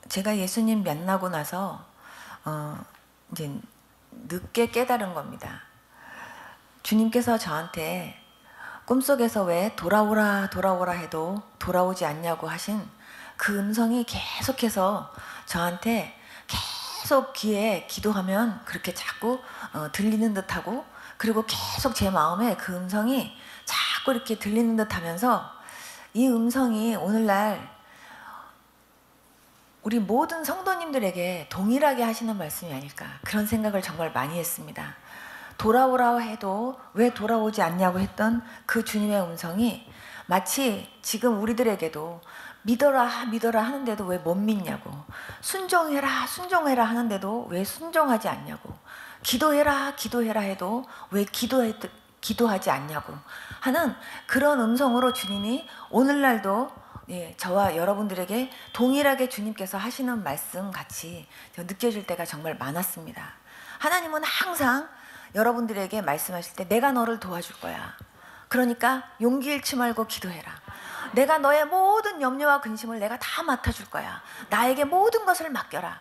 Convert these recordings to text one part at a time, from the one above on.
제가 예수님 만나고 나서 이제 늦게 깨달은 겁니다. 주님께서 저한테 꿈속에서 왜 돌아오라 돌아오라 해도 돌아오지 않냐고 하신 그 음성이 계속해서 저한테 계속 귀에 기도하면 그렇게 자꾸 들리는 듯하고, 그리고 계속 제 마음에 그 음성이 자꾸 이렇게 들리는 듯 하면서 이 음성이 오늘날 우리 모든 성도님들에게 동일하게 하시는 말씀이 아닐까, 그런 생각을 정말 많이 했습니다. 돌아오라 해도 왜 돌아오지 않냐고 했던 그 주님의 음성이 마치 지금 우리들에게도 믿어라 믿어라 하는데도 왜 못 믿냐고, 순종해라 순종해라 하는데도 왜 순종하지 않냐고, 기도해라 기도해라 해도 왜 기도하지 않냐고 하는 그런 음성으로 주님이 오늘날도 저와 여러분들에게 동일하게 주님께서 하시는 말씀 같이 느껴질 때가 정말 많았습니다. 하나님은 항상 여러분들에게 말씀하실 때 내가 너를 도와줄 거야. 그러니까 용기 잃지 말고 기도해라. 내가 너의 모든 염려와 근심을 내가 다 맡아줄 거야. 나에게 모든 것을 맡겨라.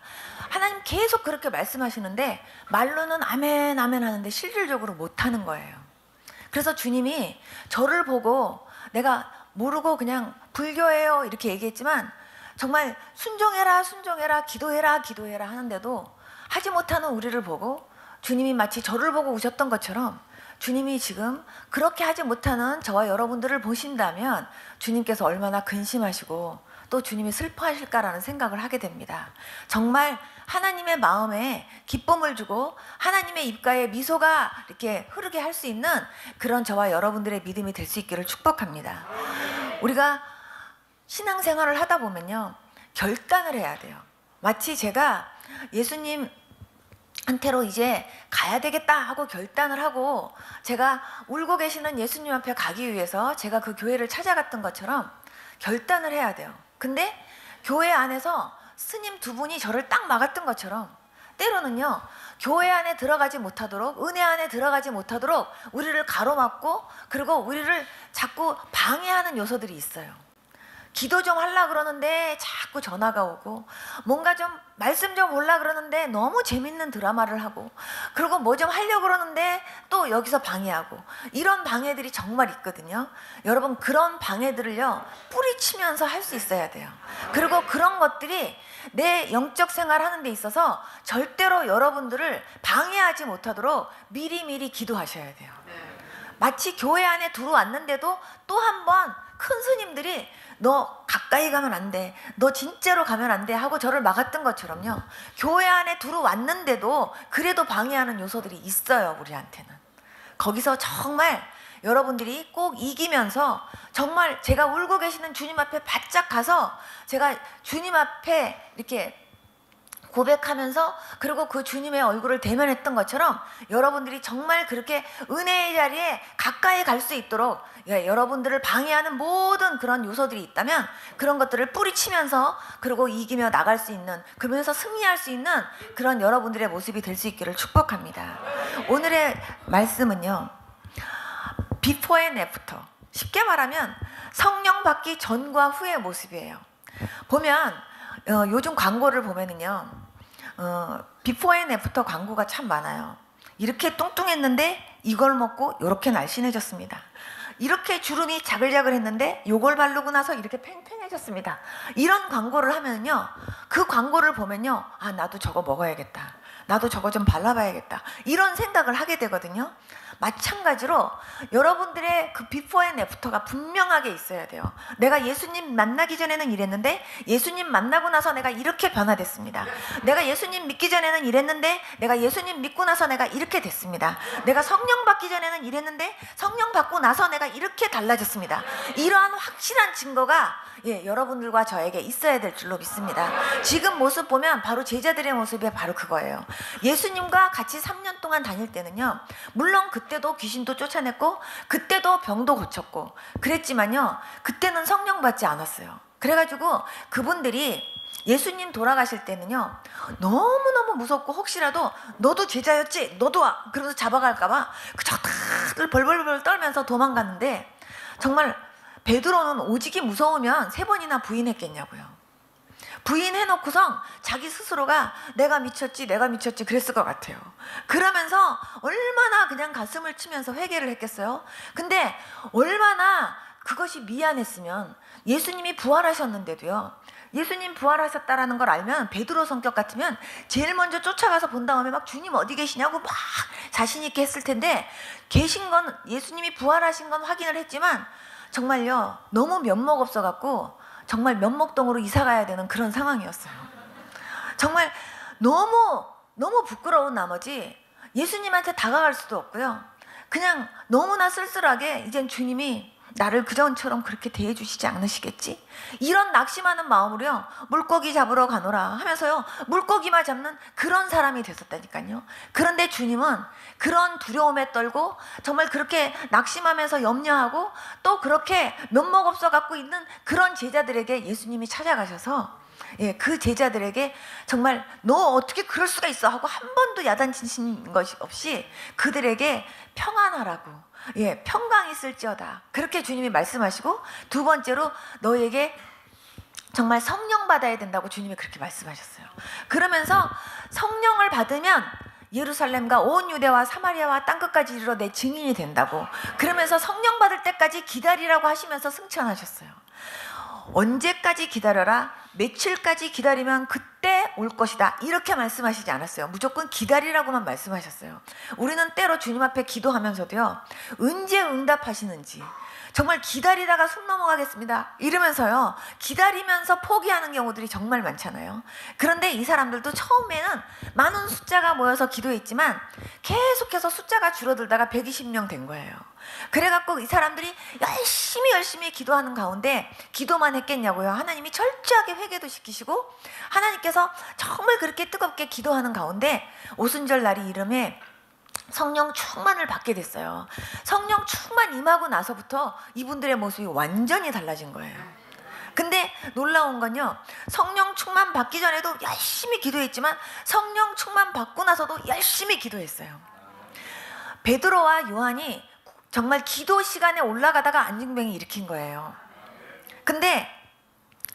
하나님 계속 그렇게 말씀하시는데 말로는 아멘 아멘 하는데 실질적으로 못하는 거예요. 그래서 주님이 저를 보고, 내가 모르고 그냥 불교예요 이렇게 얘기했지만 정말 순종해라 순종해라 기도해라 기도해라 하는데도 하지 못하는 우리를 보고 주님이 마치 저를 보고 우셨던 것처럼 주님이 지금 그렇게 하지 못하는 저와 여러분들을 보신다면 주님께서 얼마나 근심하시고 또 주님이 슬퍼하실까라는 생각을 하게 됩니다. 정말 하나님의 마음에 기쁨을 주고 하나님의 입가에 미소가 이렇게 흐르게 할 수 있는 그런 저와 여러분들의 믿음이 될 수 있기를 축복합니다. 우리가 신앙생활을 하다 보면요, 결단을 해야 돼요. 마치 제가 예수님 한테로 이제 가야 되겠다 하고 결단을 하고 제가 울고 계시는 예수님 앞에 가기 위해서 제가 그 교회를 찾아갔던 것처럼 결단을 해야 돼요. 근데 교회 안에서 스님 두 분이 저를 딱 막았던 것처럼 때로는요, 교회 안에 들어가지 못하도록, 은혜 안에 들어가지 못하도록 우리를 가로막고, 그리고 우리를 자꾸 방해하는 요소들이 있어요. 기도 좀 하려고 그러는데 자꾸 전화가 오고, 뭔가 좀 말씀 좀 보려고 그러는데 너무 재밌는 드라마를 하고, 그리고 뭐 좀 하려고 그러는데 또 여기서 방해하고, 이런 방해들이 정말 있거든요. 여러분, 그런 방해들을요 뿌리치면서 할 수 있어야 돼요. 그리고 그런 것들이 내 영적 생활 하는 데 있어서 절대로 여러분들을 방해하지 못하도록 미리미리 기도하셔야 돼요. 마치 교회 안에 들어왔는데도 또 한 번 큰 스님들이 너 가까이 가면 안 돼, 너 진짜로 가면 안 돼 하고 저를 막았던 것처럼요, 교회 안에 들어왔는데도 그래도 방해하는 요소들이 있어요. 우리한테는 거기서 정말 여러분들이 꼭 이기면서 정말 제가 울고 계시는 주님 앞에 바짝 가서 제가 주님 앞에 이렇게 고백하면서, 그리고 그 주님의 얼굴을 대면했던 것처럼 여러분들이 정말 그렇게 은혜의 자리에 가까이 갈 수 있도록 여러분들을 방해하는 모든 그런 요소들이 있다면 그런 것들을 뿌리치면서, 그리고 이기며 나갈 수 있는, 그러면서 승리할 수 있는 그런 여러분들의 모습이 될 수 있기를 축복합니다. 오늘의 말씀은요, 비포 앤 애프터, 쉽게 말하면 성령 받기 전과 후의 모습이에요. 보면 요즘 광고를 보면은요, 비포 앤 애프터 광고가 참 많아요. 이렇게 뚱뚱했는데 이걸 먹고 이렇게 날씬해졌습니다. 이렇게 주름이 자글자글했는데 이걸 바르고 나서 이렇게 팽팽해졌습니다. 이런 광고를 하면요, 그 광고를 보면요, 아, 나도 저거 먹어야겠다, 나도 저거 좀 발라봐야겠다, 이런 생각을 하게 되거든요. 마찬가지로 여러분들의 그 비포 앤 애프터가 분명하게 있어야 돼요. 내가 예수님 만나기 전에는 이랬는데 예수님 만나고 나서 내가 이렇게 변화됐습니다. 내가 예수님 믿기 전에는 이랬는데 내가 예수님 믿고 나서 내가 이렇게 됐습니다. 내가 성령 받기 전에는 이랬는데 성령 받고 나서 내가 이렇게 달라졌습니다. 이러한 확실한 증거가 여러분들과 저에게 있어야 될 줄로 믿습니다. 지금 모습 보면 바로 제자들의 모습이 바로 그거예요. 예수님과 같이 3년 동안 다닐 때는요, 물론 그때도 귀신도 쫓아냈고 그때도 병도 고쳤고 그랬지만요, 그때는 성령 받지 않았어요. 그래가지고 그분들이 예수님 돌아가실 때는요, 너무너무 무섭고, 혹시라도 너도 제자였지? 너도 와! 그러면서 잡아갈까봐 그저 다들 벌벌벌 떨면서 도망갔는데, 정말 베드로는 오직이 무서우면 3번이나 부인했겠냐고요. 부인해놓고선 자기 스스로가 내가 미쳤지 그랬을 것 같아요. 그러면서 얼마나 그냥 가슴을 치면서 회개를 했겠어요. 근데 얼마나 그것이 미안했으면, 예수님이 부활하셨는데도요, 예수님 부활하셨다라는 걸 알면 베드로 성격 같으면 제일 먼저 쫓아가서 본 다음에 막 주님 어디 계시냐고 막 자신 있게 했을 텐데, 계신 건, 예수님이 부활하신 건 확인을 했지만 정말요 너무 면목 없어 갖고 정말 면목동으로 이사 가야 되는 그런 상황이었어요. 정말 너무 부끄러운 나머지 예수님한테 다가갈 수도 없고요. 그냥 너무나 쓸쓸하게 이젠 주님이 나를 그전처럼 그렇게 대해주시지 않으시겠지? 이런 낙심하는 마음으로요, 물고기 잡으러 가노라 하면서요, 물고기만 잡는 그런 사람이 됐었다니까요. 그런데 주님은 그런 두려움에 떨고 정말 그렇게 낙심하면서 염려하고 또 그렇게 면목 없어 갖고 있는 그런 제자들에게 예수님이 찾아가셔서, 그 제자들에게 정말 너 어떻게 그럴 수가 있어 하고 한 번도 야단치신 것이 없이 그들에게 평안하라고, 평강이 있을지어다 그렇게 주님이 말씀하시고, 두 번째로 너에게 정말 성령 받아야 된다고 주님이 그렇게 말씀하셨어요. 그러면서 성령을 받으면 예루살렘과 온 유대와 사마리아와 땅끝까지 이르러 내 증인이 된다고, 그러면서 성령 받을 때까지 기다리라고 하시면서 승천하셨어요. 언제까지 기다려라, 며칠까지 기다리면 그때 올 것이다 이렇게 말씀하시지 않았어요. 무조건 기다리라고만 말씀하셨어요. 우리는 때로 주님 앞에 기도하면서도요, 언제 응답하시는지, 정말 기다리다가 숨 넘어가겠습니다 이러면서요 기다리면서 포기하는 경우들이 정말 많잖아요. 그런데 이 사람들도 처음에는 많은 숫자가 모여서 기도했지만 계속해서 숫자가 줄어들다가 120명 된 거예요. 그래갖고 이 사람들이 열심히 기도하는 가운데, 기도만 했겠냐고요. 하나님이 철저하게 회개도 시키시고 하나님께서 정말 그렇게 뜨겁게 기도하는 가운데 오순절 날이 이름에 성령 충만을 받게 됐어요. 성령 충만 임하고 나서부터 이분들의 모습이 완전히 달라진 거예요. 근데 놀라운 건요, 성령 충만 받기 전에도 열심히 기도했지만 성령 충만 받고 나서도 열심히 기도했어요. 베드로와 요한이 정말 기도 시간에 올라가다가 안진뱅이 일으킨 거예요. 근데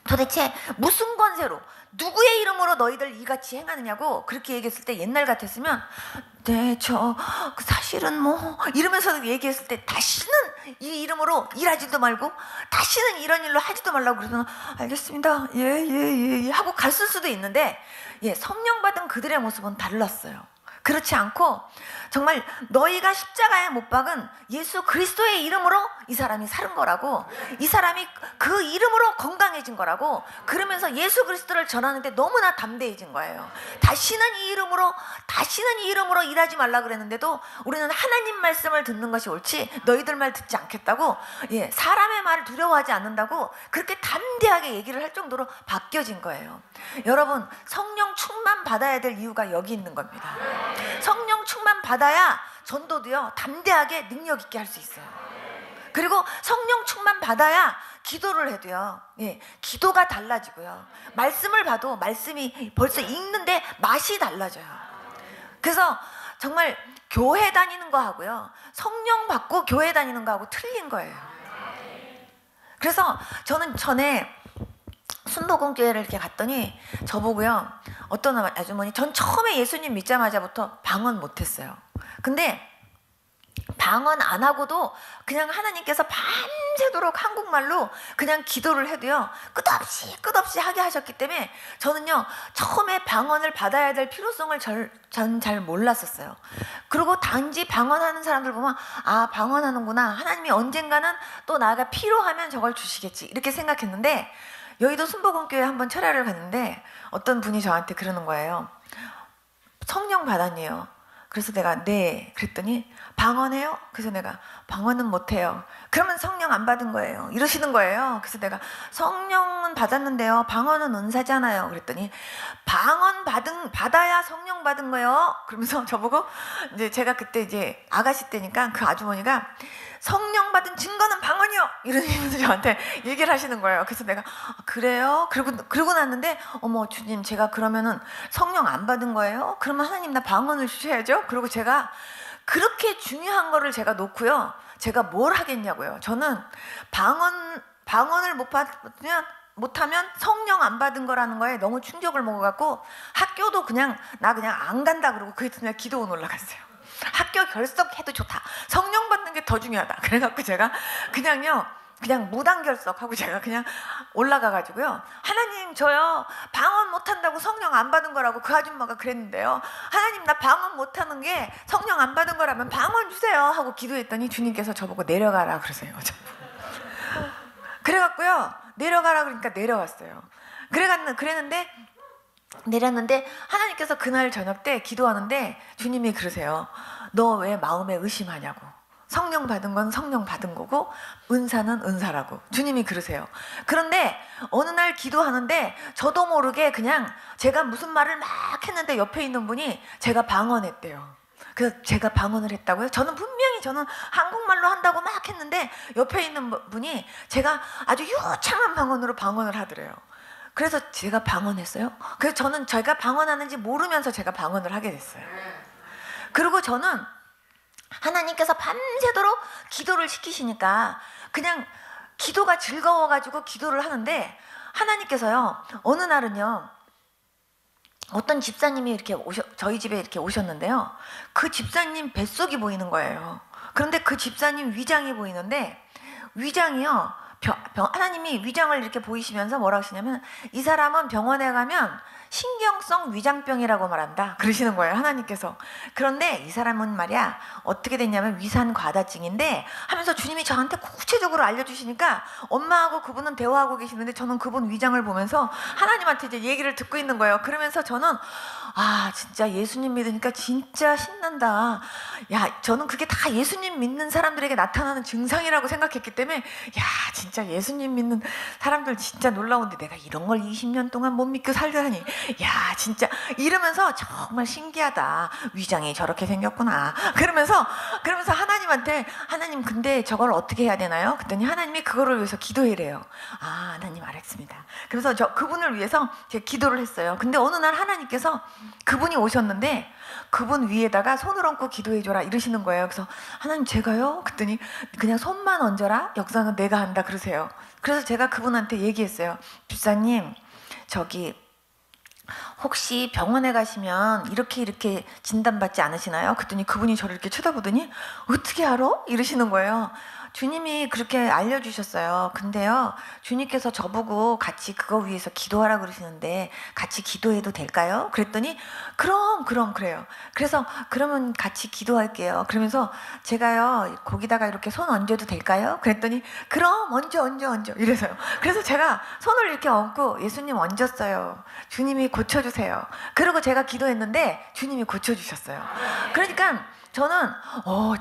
도대체 무슨 권세로, 누구의 이름으로 너희들 이같이 행하느냐고 그렇게 얘기했을 때, 옛날 같았으면 네, 저 사실은 뭐 이러면서 얘기했을 때 다시는 이 이름으로 일하지도 말고 다시는 이런 일로 하지도 말라고 그러면 알겠습니다, 예 하고 갔을 수도 있는데, 성령 받은 그들의 모습은 달랐어요. 그렇지 않고 정말 너희가 십자가에 못 박은 예수 그리스도의 이름으로 이 사람이 살은 거라고, 이 사람이 그 이름으로 건강해진 거라고, 그러면서 예수 그리스도를 전하는데 너무나 담대해진 거예요. 다시는 이 이름으로 일하지 말라 그랬는데도 우리는 하나님 말씀을 듣는 것이 옳지 너희들 말 듣지 않겠다고, 사람의 말을 두려워하지 않는다고 그렇게 담대하게 얘기를 할 정도로 바뀌어진 거예요. 여러분, 성령 충만 받아야 될 이유가 여기 있는 겁니다. 성령 충만 받아야 전도도요 담대하게 능력 있게 할 수 있어요. 그리고 성령 충만 받아야 기도를 해도요, 기도가 달라지고요, 말씀을 봐도 말씀이 벌써 읽는데 맛이 달라져요. 그래서 정말 교회 다니는 거 하고요, 성령 받고 교회 다니는 거 하고 틀린 거예요. 그래서 저는 전에 순복음교회를 이렇게 갔더니 저보고요, 어떤 아주머니, 전 처음에 예수님 믿자마자부터 방언 못했어요. 근데 방언 안 하고도 그냥 하나님께서 밤새도록 한국말로 그냥 기도를 해도요 끝없이 하게 하셨기 때문에 저는요 처음에 방언을 받아야 될 필요성을 전 잘 몰랐었어요. 그리고 단지 방언하는 사람들 보면 아, 방언하는구나, 하나님이 언젠가는 또 나가 필요하면 저걸 주시겠지 이렇게 생각했는데, 여의도 순복음교회 한번 철야를 갔는데 어떤 분이 저한테 그러는 거예요. 성령 받았네요. 그래서 내가 네 그랬더니 방언해요? 그래서 내가 방언은 못해요. 그러면 성령 안 받은 거예요 이러시는 거예요. 그래서 내가 성령은 받았는데요 방언은 은사잖아요 그랬더니 방언 받아야 성령 받은 거예요. 그러면서 저보고, 이제 제가 그때 이제 아가씨 때니까 그 아주머니가 성령 받은 증거는 방언이요 이러면서 저한테 얘기를 하시는 거예요. 그래서 내가 그래요? 그러고 났는데 어머 주님, 제가 그러면은 성령 안 받은 거예요? 그러면 하나님 나 방언을 주셔야죠. 그리고 제가 그렇게 중요한 거를 제가 놓고요 제가 뭘 하겠냐고요. 저는 방언 방언을 못하면 성령 안 받은 거라는 거에 너무 충격을 먹어갖고 학교도 그냥 안 간다 그러고 그 이튿날 기도원 올라갔어요. 학교 결석해도 좋다. 성령 받는 게 더 중요하다. 그래갖고 제가 그냥 무단 결석하고 제가 그냥 올라가가지고요. 하나님 저요 방언 못한다고 성령 안 받은 거라고 그 아줌마가 그랬는데요. 하나님 나 방언 못하는 게 성령 안 받은 거라면 방언 주세요 하고 기도했더니 주님께서 저보고 내려가라 그러세요. 그래갖고요 내려가라 그러니까 내려갔어요. 내렸는데 하나님께서 그날 저녁 때 기도하는데 주님이 그러세요. 너 왜 마음에 의심하냐고. 성령 받은 건 성령 받은 거고 은사는 은사라고 주님이 그러세요. 그런데 어느 날 기도하는데 저도 모르게 그냥 제가 무슨 말을 막 했는데 옆에 있는 분이 제가 방언했대요. 그래서 제가 방언을 했다고요? 저는 분명히 한국말로 한다고 막 했는데 옆에 있는 분이 제가 아주 유창한 방언으로 방언을 하더래요. 그래서 제가 방언했어요. 그래서 저는 제가 방언하는지 모르면서 제가 방언을 하게 됐어요. 그리고 저는 하나님께서 밤새도록 기도를 시키시니까 그냥 기도가 즐거워가지고 기도를 하는데 하나님께서요 어느 날은요 어떤 집사님이 이렇게 저희 집에 이렇게 오셨는데요. 그 집사님 뱃속이 보이는 거예요. 그런데 그 집사님 위장이 보이는데 위장이요 하나님이 위장을 이렇게 보이시면서 뭐라고 하시냐면 이 사람은 병원에 가면 신경성 위장병이라고 말한다 그러시는 거예요. 하나님께서. 그런데 이 사람은 말이야 어떻게 됐냐면 위산과다증인데 하면서 주님이 저한테 구체적으로 알려주시니까 엄마하고 그분은 대화하고 계시는데 저는 그분 위장을 보면서 하나님한테 이제 얘기를 듣고 있는 거예요. 그러면서 저는 진짜 예수님 믿으니까 진짜 신난다. 저는 그게 다 예수님 믿는 사람들에게 나타나는 증상이라고 생각했기 때문에 진짜 예수님 믿는 사람들 진짜 놀라운데 내가 이런 걸 20년 동안 못 믿고 살다니 진짜 이러면서 정말 신기하다. 위장이 저렇게 생겼구나. 그러면서 하나님한테 하나님 근데 저걸 어떻게 해야 되나요? 그랬더니 하나님이 그거를 위해서 기도해래요. 하나님 알았습니다. 그래서 그분을 위해서 제가 기도를 했어요. 근데 어느 날 하나님께서 그분이 오셨는데 그분 위에다가 손을 얹고 기도해줘라 이러시는 거예요. 그래서 하나님 제가요? 그랬더니 그냥 손만 얹어라. 역사는 내가 한다 그러세요. 그래서 제가 그분한테 얘기했어요. 집사님 혹시 병원에 가시면 이렇게 진단받지 않으시나요? 그랬더니 그분이 저를 이렇게 쳐다보더니 어떻게 알아? 이러시는 거예요. 주님이 그렇게 알려주셨어요. 근데요 주님께서 저보고 같이 그거 위해서 기도하라 그러시는데 같이 기도해도 될까요? 그랬더니 그럼 그래요. 그래서 그러면 같이 기도할게요. 그러면서 제가요 거기다가 이렇게 손 얹어도 될까요? 그랬더니 그럼 얹어 이래서요. 그래서 제가 손을 이렇게 얹고 예수님 얹었어요. 주님이 고쳐주세요. 그리고 제가 기도했는데 주님이 고쳐주셨어요. 그러니까 저는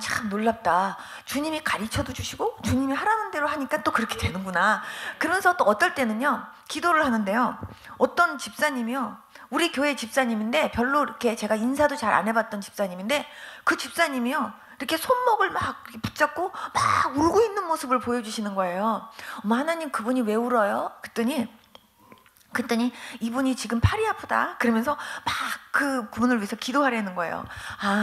참 놀랍다. 주님이 가르쳐도 주시고 주님이 하라는 대로 하니까 또 그렇게 되는구나. 그러면서 또 어떨 때는요 기도를 하는데요 어떤 집사님이요 우리 교회 집사님인데 별로 이렇게 제가 인사도 잘 안 해봤던 집사님인데 그 집사님이요 이렇게 손목을 막 붙잡고 막 울고 있는 모습을 보여주시는 거예요. 하나님 그분이 왜 울어요? 그랬더니 이분이 지금 팔이 아프다 그러면서 막 그분을 위해서 기도하라는 거예요.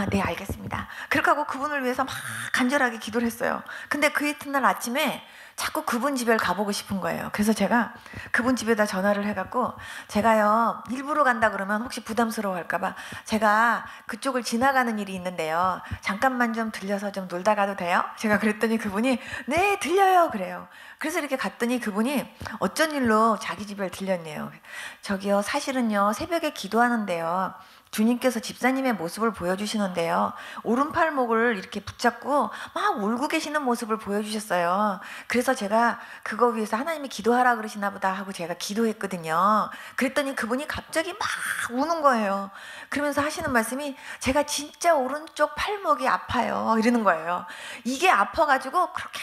네 알겠습니다. 그렇게 하고 그분을 위해서 막 간절하게 기도를 했어요. 근데 그 이튿날 아침에 자꾸 그분 집에 가보고 싶은 거예요. 그래서 제가 그분 집에다 전화를 해갖고 제가요 일부러 간다 그러면 혹시 부담스러워 할까봐 제가 그쪽을 지나가는 일이 있는데요 잠깐만 좀 들려서 좀 놀다 가도 돼요? 제가 그랬더니 그분이 네 들려요 그래요. 그래서 이렇게 갔더니 그분이 어쩐 일로 자기 집에 들렸네요. 저기요 사실은요 새벽에 기도하는데요 주님께서 집사님의 모습을 보여주시는데요 오른팔목을 이렇게 붙잡고 막 울고 계시는 모습을 보여주셨어요. 그래서 제가 그거 위해서 하나님이 기도하라 그러시나 보다 하고 제가 기도했거든요. 그랬더니 그분이 갑자기 막 우는 거예요. 그러면서 하시는 말씀이 제가 진짜 오른쪽 팔목이 아파요 이러는 거예요. 이게 아파가지고 그렇게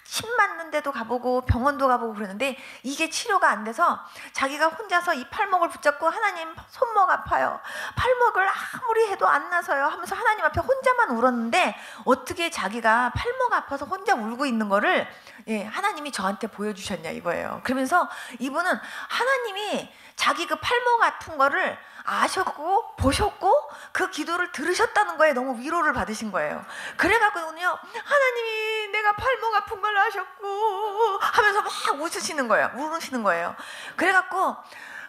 침 맞는 데도 가보고 병원도 가보고 그러는데 이게 치료가 안 돼서 자기가 혼자서 이 팔목을 붙잡고 하나님 손목 아파요. 팔목을 아무리 해도 안 나서요 하면서 하나님 앞에 혼자만 울었는데 어떻게 자기가 팔목 아파서 혼자 울고 있는 거를 하나님이 저한테 보여주셨냐 이거예요. 그러면서 이분은 하나님이 자기 그 팔목 아픈 거를 아셨고 보셨고 그 기도를 들으셨다는 거에 너무 위로를 받으신 거예요. 그래가지고요 하나님이 내가 팔목 아픈 걸 아셨고 하면서 막 웃으시는 거예요. 울으시는 거예요. 그래갖고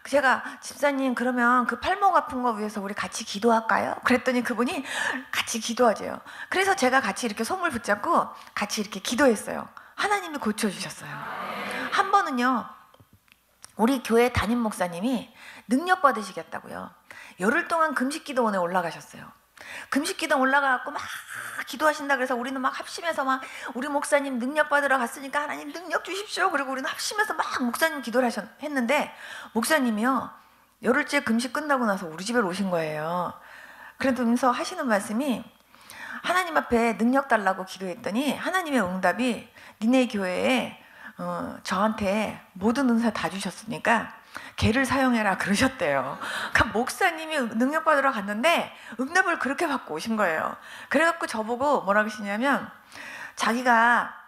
제가 집사님 그러면 그 팔목 아픈 거 위해서 우리 같이 기도할까요? 그랬더니 그분이 같이 기도하재요. 그래서 제가 같이 이렇게 손을 붙잡고 같이 이렇게 기도했어요. 하나님이 고쳐주셨어요. 한 번은요, 우리 교회 담임 목사님이 능력 받으시겠다고요. 열흘 동안 금식기도원에 올라가셨어요. 금식기도 올라가갖고 막 기도하신다 그래서 우리는 막 합심해서 막 우리 목사님 능력 받으러 갔으니까 하나님 능력 주십시오. 그리고 우리는 합심해서 막 목사님 기도를 했는데 목사님이요, 열흘째 금식 끝나고 나서 우리 집에 오신 거예요. 그러면서 하시는 말씀이 하나님 앞에 능력 달라고 기도했더니 하나님의 응답이 니네 교회에 저한테 모든 은사 다 주셨으니까 걔를 사용해라 그러셨대요. 그러니까 목사님이 능력 받으러 갔는데 응답을 그렇게 받고 오신 거예요. 그래갖고 저보고 뭐라 그러시냐면 자기가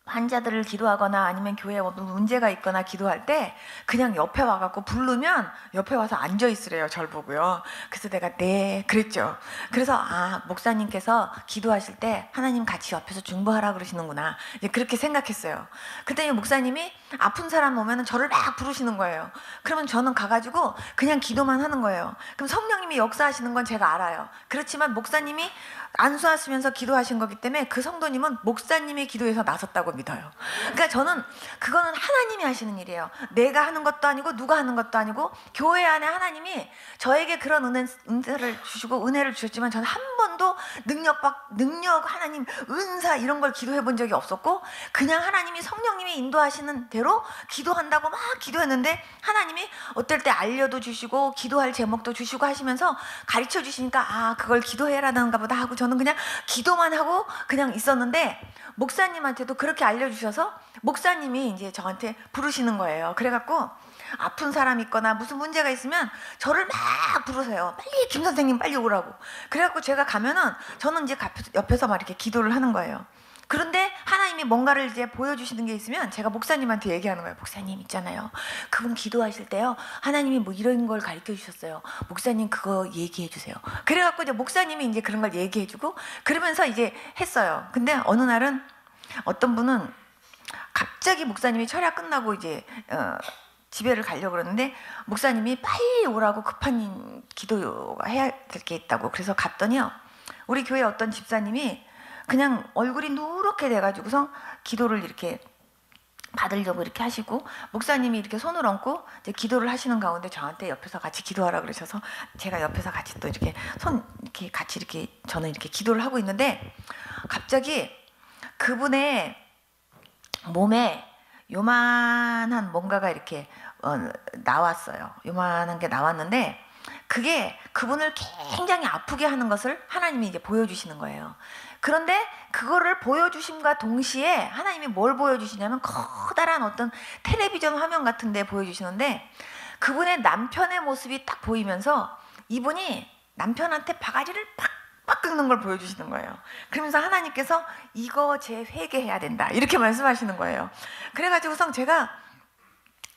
환자들을 기도하거나 아니면 교회에 어떤 문제가 있거나 기도할 때 그냥 옆에 와갖고 부르면 옆에 와서 앉아 있으래요. 절 보고요. 그래서 내가 네 그랬죠. 그래서 목사님께서 기도하실 때 하나님 같이 옆에서 중보하라 그러시는구나 이제 그렇게 생각했어요. 그랬더니 목사님이 아픈 사람 오면 저를 막 부르시는 거예요. 그러면 저는 가가지고 그냥 기도만 하는 거예요. 그럼 성령님이 역사하시는 건 제가 알아요. 그렇지만 목사님이 안수하시면서 기도하신 거기 때문에 그 성도님은 목사님의 기도에서 나섰다고 믿어요. 그러니까 저는 그거는 하나님이 하시는 일이에요. 내가 하는 것도 아니고 누가 하는 것도 아니고 교회 안에 하나님이 저에게 그런 은혜를 주시고 은혜를 주셨지만 저는 한 번도 능력 하나님 은사 이런 걸 기도해 본 적이 없었고 그냥 하나님이 성령님이 인도하시는 대로 기도한다고 막 기도했는데 하나님이 어떨 때 알려도 주시고 기도할 제목도 주시고 하시면서 가르쳐 주시니까 그걸 기도해라는가 보다 하고 저는 그냥 기도만 하고 그냥 있었는데 목사님한테도 그렇게 알려주셔서 목사님이 이제 저한테 부르시는 거예요. 그래갖고 아픈 사람 있거나 무슨 문제가 있으면 저를 막 부르세요. 빨리 김 선생님 빨리 오라고. 그래갖고 제가 가면은 저는 이제 옆에서 막 이렇게 기도를 하는 거예요. 그런데 하나님이 뭔가를 이제 보여주시는 게 있으면 제가 목사님한테 얘기하는 거예요. 목사님 있잖아요. 그분 기도하실 때요. 하나님이 뭐 이런 걸 가르쳐 주셨어요. 목사님 그거 얘기해 주세요. 그래갖고 이제 목사님이 이제 그런 걸 얘기해 주고 그러면서 이제 했어요. 근데 어느 날은 어떤 분은 갑자기 목사님이 철야 끝나고 이제 집에를 가려고 그러는데 목사님이 빨리 오라고 급한 기도가 해야 될 게 있다고 그래서 갔더니요. 우리 교회 어떤 집사님이 그냥 얼굴이 누렇게 돼가지고서 기도를 이렇게 받으려고 이렇게 하시고 목사님이 이렇게 손을 얹고 이제 기도를 하시는 가운데 저한테 옆에서 같이 기도하라 그러셔서 제가 옆에서 같이 또 이렇게 손 이렇게 같이 이렇게 저는 이렇게 기도를 하고 있는데 갑자기 그분의 몸에 요만한 뭔가가 이렇게 나왔어요. 요만한 게 나왔는데 그게 그분을 굉장히 아프게 하는 것을 하나님이 이제 보여주시는 거예요. 그런데 그거를 보여주심과 동시에 하나님이 뭘 보여주시냐면 커다란 어떤 텔레비전 화면 같은 데 보여주시는데 그분의 남편의 모습이 딱 보이면서 이분이 남편한테 바가지를 팍팍 긁는 걸 보여주시는 거예요. 그러면서 하나님께서 이거 제 회개해야 된다 이렇게 말씀하시는 거예요. 그래가지고서 제가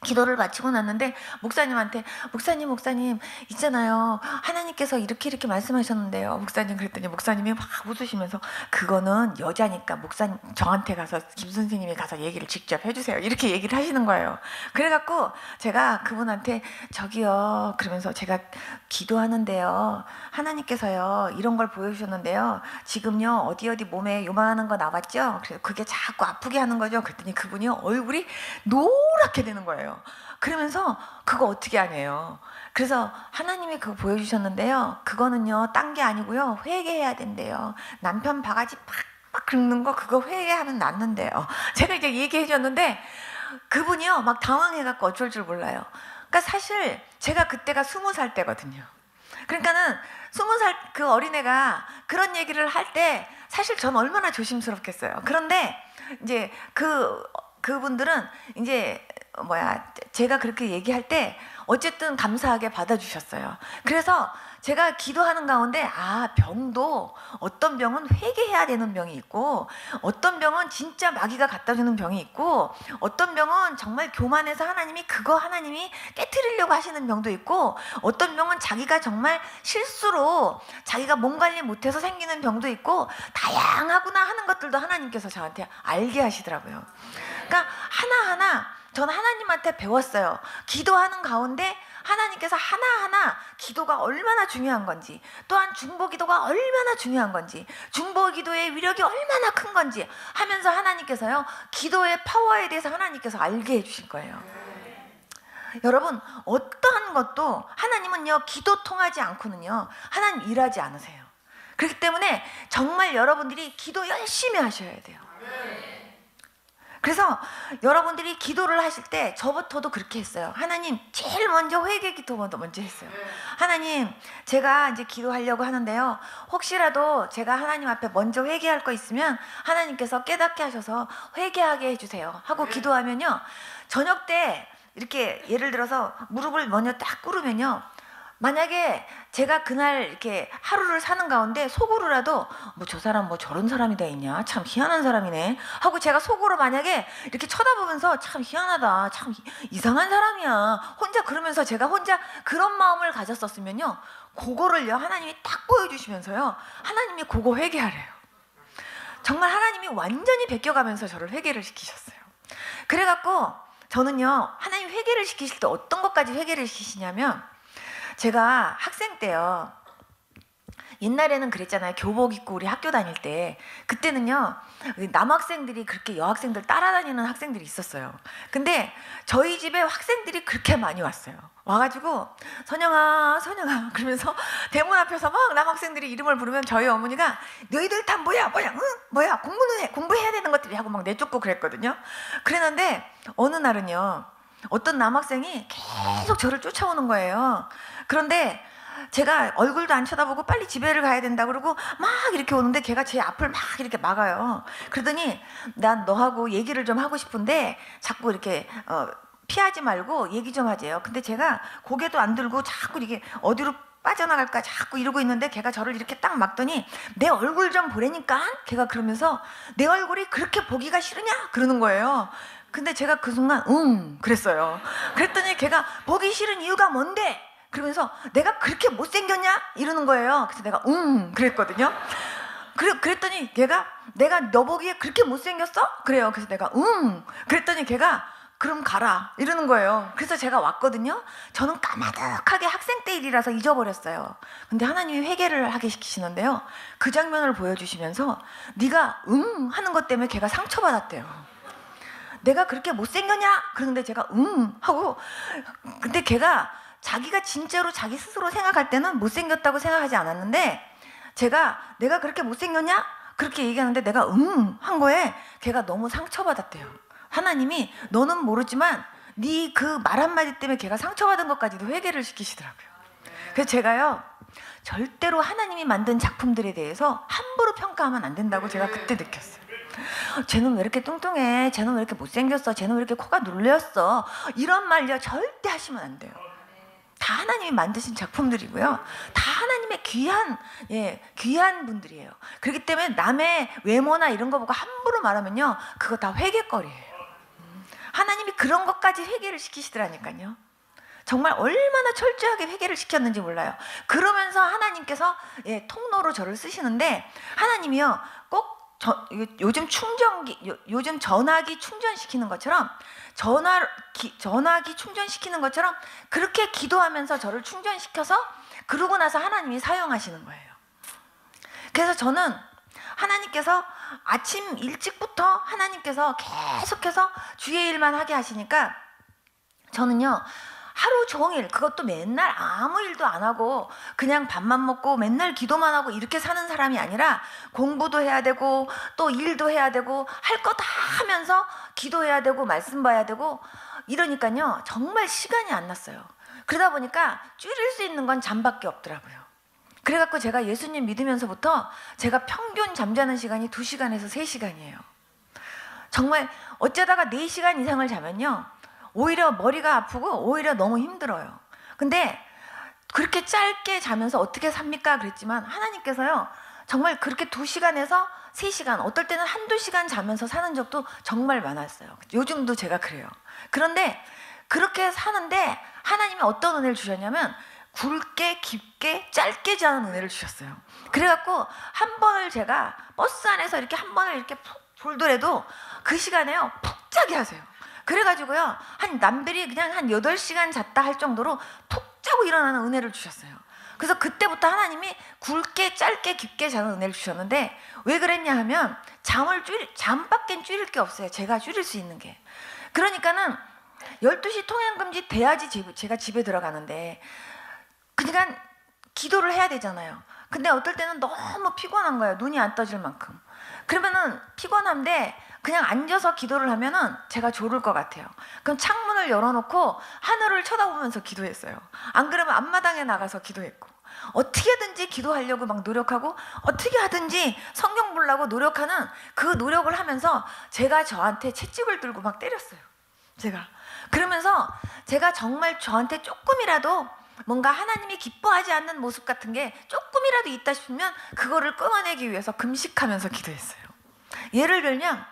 기도를 마치고 났는데 목사님한테 목사님 있잖아요. 하나님께서 이렇게 말씀하셨는데요. 목사님 그랬더니 목사님이 막 웃으시면서 그거는 여자니까 목사님 저한테 가서 김 선생님이 가서 얘기를 직접 해주세요. 이렇게 얘기를 하시는 거예요. 그래갖고 제가 그분한테 저기요 그러면서 제가 기도하는데요. 하나님께서요 이런 걸 보여주셨는데요. 지금요 어디 몸에 요만한 거 나왔죠? 그래서 그게 자꾸 아프게 하는 거죠. 그랬더니 그분이 얼굴이 노랗게 되는 거예요. 그러면서 그거 어떻게 하네요. 그래서 하나님이 그거 보여주셨는데요. 그거는요 딴 게 아니고요 회개해야 된대요. 남편 바가지 팍팍 긁는 거 그거 회개하면 낫는데요. 제가 이제 얘기해 줬는데 그분이요 막 당황해갖고 어쩔 줄 몰라요. 그러니까 사실 제가 그때가 20살 때거든요. 그러니까는 20살 그 어린애가 그런 얘기를 할 때 사실 전 얼마나 조심스럽겠어요. 그런데 이제 그분들은 이제 제가 그렇게 얘기할 때 어쨌든 감사하게 받아주셨어요. 그래서 제가 기도하는 가운데 병도 어떤 병은 회개해야 되는 병이 있고, 어떤 병은 진짜 마귀가 갖다 주는 병이 있고, 어떤 병은 정말 교만해서 하나님이 깨트리려고 하시는 병도 있고, 어떤 병은 자기가 정말 실수로 자기가 몸 관리 못해서 생기는 병도 있고, 다양하구나 하는 것들도 하나님께서 저한테 알게 하시더라고요. 그러니까 하나하나 저는 하나님한테 배웠어요. 기도하는 가운데 하나님께서 하나하나 기도가 얼마나 중요한 건지, 또한 중보기도가 얼마나 중요한 건지, 중보기도의 위력이 얼마나 큰 건지 하면서 하나님께서요, 기도의 파워에 대해서 하나님께서 알게 해주신 거예요. 여러분, 어떠한 것도 하나님은요, 기도 통하지 않고는요, 하나님 일하지 않으세요. 그렇기 때문에 정말 여러분들이 기도 열심히 하셔야 돼요. 그래서 여러분들이 기도를 하실 때 저부터도 그렇게 했어요. 하나님, 제일 먼저 회개 기도 먼저 했어요. 하나님, 제가 이제 기도하려고 하는데요, 혹시라도 제가 하나님 앞에 먼저 회개할 거 있으면 하나님께서 깨닫게 하셔서 회개하게 해주세요 하고 기도하면요, 저녁 때 이렇게 예를 들어서 무릎을 먼저 딱 꿇으면요, 만약에 제가 그날 이렇게 하루를 사는 가운데 속으로라도 저 사람 저런 사람이 다 있냐, 참 희한한 사람이네 하고 제가 속으로 만약에 이렇게 쳐다보면서 참 희한하다, 참 이상한 사람이야 혼자 그러면서 제가 혼자 그런 마음을 가졌었으면요, 그거를요 하나님이 딱 보여주시면서요, 하나님이 그거 회개하래요. 정말 하나님이 완전히 베껴가면서 저를 회개를 시키셨어요. 그래갖고 저는요, 하나님 회개를 시키실 때 어떤 것까지 회개를 시키시냐면, 제가 학생 때요, 옛날에는 그랬잖아요. 교복 입고 우리 학교 다닐 때, 그때는요 남학생들이 그렇게 여학생들 따라다니는 학생들이 있었어요. 근데 저희 집에 학생들이 그렇게 많이 왔어요. 와가지고 선영아 선영아 그러면서 대문 앞에서 막 남학생들이 이름을 부르면 저희 어머니가 너희들 다 뭐야 응? 뭐야 공부해야 되는 것들이 하고 막 내쫓고 그랬거든요. 그랬는데 어느 날은요, 어떤 남학생이 계속 저를 쫓아오는 거예요. 그런데 제가 얼굴도 안 쳐다보고 빨리 집에를 가야 된다 그러고 막 이렇게 오는데 걔가 제 앞을 막 이렇게 막아요. 그러더니 난 너하고 얘기를 좀 하고 싶은데 자꾸 이렇게 피하지 말고 얘기 좀 하재요. 근데 제가 고개도 안 들고 자꾸 이렇게 어디로 빠져나갈까 자꾸 이러고 있는데 걔가 저를 이렇게 딱 막더니 내 얼굴 좀 보라니까? 걔가 그러면서 내 얼굴이 그렇게 보기가 싫으냐? 그러는 거예요. 근데 제가 그 순간 그랬어요. 그랬더니 걔가 보기 싫은 이유가 뭔데? 그러면서 내가 그렇게 못생겼냐? 이러는 거예요. 그래서 내가 그랬거든요. 그랬더니 걔가 내가 너 보기에 그렇게 못생겼어? 그래요. 그래서 내가 그랬더니 걔가 그럼 가라 이러는 거예요. 그래서 제가 왔거든요. 저는 까마득하게 학생 때 일이라서 잊어버렸어요. 근데 하나님이 회개를 하게 시키시는데요, 그 장면을 보여주시면서 네가 하는 것 때문에 걔가 상처받았대요. 내가 그렇게 못생겼냐? 그러는데 제가 하고, 근데 걔가 자기가 진짜로 자기 스스로 생각할 때는 못생겼다고 생각하지 않았는데, 제가 내가 그렇게 못생겼냐? 그렇게 얘기하는데 내가 한 거에 걔가 너무 상처받았대요. 하나님이 너는 모르지만 네 그 말 한마디 때문에 걔가 상처받은 것까지도 회개를 시키시더라고요. 그래서 제가요, 절대로 하나님이 만든 작품들에 대해서 함부로 평가하면 안 된다고 제가 그때 느꼈어요. 쟤는 왜 이렇게 뚱뚱해? 쟤는 왜 이렇게 못생겼어? 쟤는 왜 이렇게 코가 눌렸어? 이런 말요 절대 하시면 안 돼요. 다 하나님이 만드신 작품들이고요, 다 하나님의 귀한 분들이에요. 그렇기 때문에 남의 외모나 이런 거 보고 함부로 말하면요, 그거 다 회개거리예요. 하나님이 그런 것까지 회개를 시키시더라니까요. 정말 얼마나 철저하게 회개를 시켰는지 몰라요. 그러면서 하나님께서 통로로 저를 쓰시는데, 하나님이요 꼭 요즘 전화기 충전시키는 것처럼, 전화기 충전시키는 것처럼 그렇게 기도하면서 저를 충전시켜서 그러고 나서 하나님이 사용하시는 거예요. 그래서 저는 하나님께서 아침 일찍부터 하나님께서 계속해서 주의 일만 하게 하시니까, 저는요 하루 종일, 그것도 맨날 아무 일도 안 하고 그냥 밥만 먹고 맨날 기도만 하고 이렇게 사는 사람이 아니라, 공부도 해야 되고 또 일도 해야 되고 할 거 다 하면서 기도해야 되고 말씀 봐야 되고 이러니까요 정말 시간이 안 났어요. 그러다 보니까 줄일 수 있는 건 잠밖에 없더라고요. 그래갖고 제가 예수님 믿으면서부터 제가 평균 잠자는 시간이 2시간에서 3시간이에요. 정말 어쩌다가 4시간 이상을 자면요 오히려 머리가 아프고 오히려 너무 힘들어요. 근데 그렇게 짧게 자면서 어떻게 삽니까? 그랬지만 하나님께서요, 정말 그렇게 2시간에서 3시간, 어떨 때는 1~2시간 자면서 사는 적도 정말 많았어요. 요즘도 제가 그래요. 그런데 그렇게 사는데 하나님이 어떤 은혜를 주셨냐면 굵게, 깊게, 짧게 자는 은혜를 주셨어요. 그래갖고 한 번을 제가 버스 안에서 이렇게 한 번을 이렇게 푹 졸더라도 그 시간에요 푹 자게 하세요. 그래가지고요 한 남들이 그냥 한 8시간 잤다 할 정도로 푹 자고 일어나는 은혜를 주셨어요. 그래서 그때부터 하나님이 굵게, 짧게, 깊게 자는 은혜를 주셨는데 왜 그랬냐 하면 잠밖엔 줄일 게 없어요. 제가 줄일 수 있는 게. 그러니까는 12시 통행금지 돼야지 제가 집에 들어가는데, 그러니까 기도를 해야 되잖아요. 근데 어떨 때는 너무 피곤한 거예요. 눈이 안 떠질 만큼. 그러면은 피곤한데 그냥 앉아서 기도를 하면은 제가 졸을 것 같아요. 그럼 창문을 열어놓고 하늘을 쳐다보면서 기도했어요. 안 그러면 앞마당에 나가서 기도했고, 어떻게든지 기도하려고 막 노력하고 어떻게 하든지 성경 보려고 노력하는 그 노력을 하면서 제가 저한테 채찍을 들고 막 때렸어요. 그러면서 제가 정말 저한테 조금이라도 뭔가 하나님이 기뻐하지 않는 모습 같은 게 조금이라도 있다 싶으면 그거를 끊어내기 위해서 금식하면서 기도했어요. 예를 들면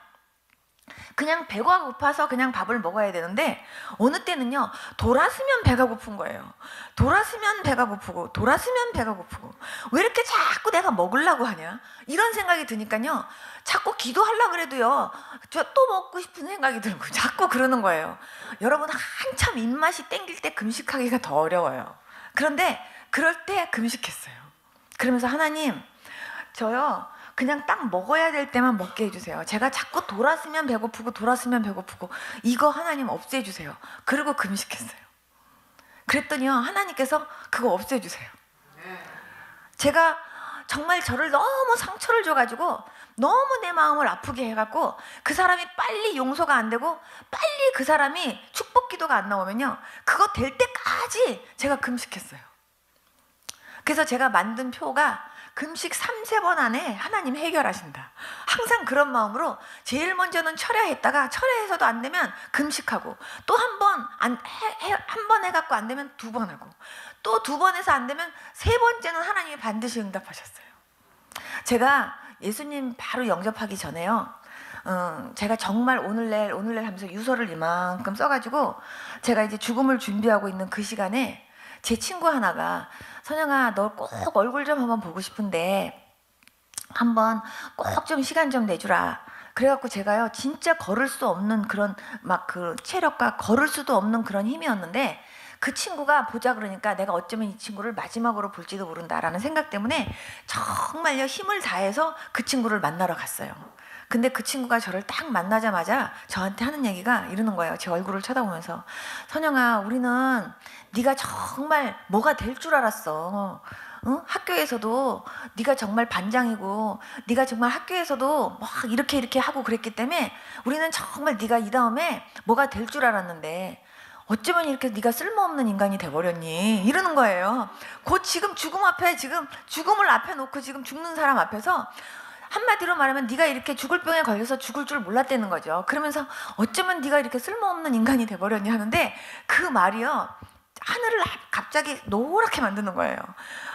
그냥 배가 고파서 그냥 밥을 먹어야 되는데 어느 때는요 돌았으면 배가 고픈 거예요. 돌았으면 배가 고프고 돌았으면 배가 고프고 왜 이렇게 자꾸 내가 먹으려고 하냐 이런 생각이 드니까요 자꾸 기도하려고 그래도요 저 또 먹고 싶은 생각이 들고 자꾸 그러는 거예요. 여러분 한참 입맛이 땡길 때 금식하기가 더 어려워요. 그런데 그럴 때 금식했어요. 그러면서 하나님 저요 그냥 딱 먹어야 될 때만 먹게 해주세요. 제가 자꾸 돌았으면 배고프고 돌았으면 배고프고 이거 하나님 없애주세요. 그리고 금식했어요. 그랬더니요 하나님께서 그거 없애주세요. 제가 정말 저를 너무 상처를 줘가지고 너무 내 마음을 아프게 해갖고 그 사람이 빨리 용서가 안 되고 빨리 그 사람이 축복 기도가 안 나오면요 그거 될 때까지 제가 금식했어요. 그래서 제가 만든 표가 금식 3~4번 안에 하나님 해결하신다. 항상 그런 마음으로 제일 먼저는 철야했다가 철야해서도 안 되면 금식하고 또 한 번 해갖고 안 되면 2번 하고 또 2번 해서 안 되면 3번째는 하나님이 반드시 응답하셨어요. 제가 예수님 바로 영접하기 전에요 제가 정말 오늘 내일 하면서 유서를 이만큼 써가지고 제가 이제 죽음을 준비하고 있는 그 시간에 제 친구 하나가 선영아 너 꼭 얼굴 좀 한번 보고 싶은데 한번 꼭 좀 시간 좀 내주라. 그래갖고 제가요 진짜 걸을 수 없는 그런 막 그 체력과 걸을 수도 없는 그런 힘이었는데 그 친구가 보자 그러니까 내가 어쩌면 이 친구를 마지막으로 볼지도 모른다라는 생각 때문에 정말요 힘을 다해서 그 친구를 만나러 갔어요. 근데 그 친구가 저를 딱 만나자마자 저한테 하는 얘기가 이러는 거예요. 제 얼굴을 쳐다보면서 선영아 우리는 네가 정말 뭐가 될 줄 알았어. 응? 학교에서도 네가 정말 반장이고 네가 정말 학교에서도 막 이렇게 하고 그랬기 때문에 우리는 정말 네가 이 다음에 뭐가 될 줄 알았는데 어쩌면 이렇게 네가 쓸모없는 인간이 돼버렸니 이러는 거예요. 곧 지금 죽음을 앞에 놓고 지금 죽는 사람 앞에서 한마디로 말하면 네가 이렇게 죽을 병에 걸려서 죽을 줄 몰랐다는 거죠. 그러면서 어쩌면 네가 이렇게 쓸모없는 인간이 돼버렸니 하는데 그 말이요 하늘을 갑자기 노랗게 만드는 거예요.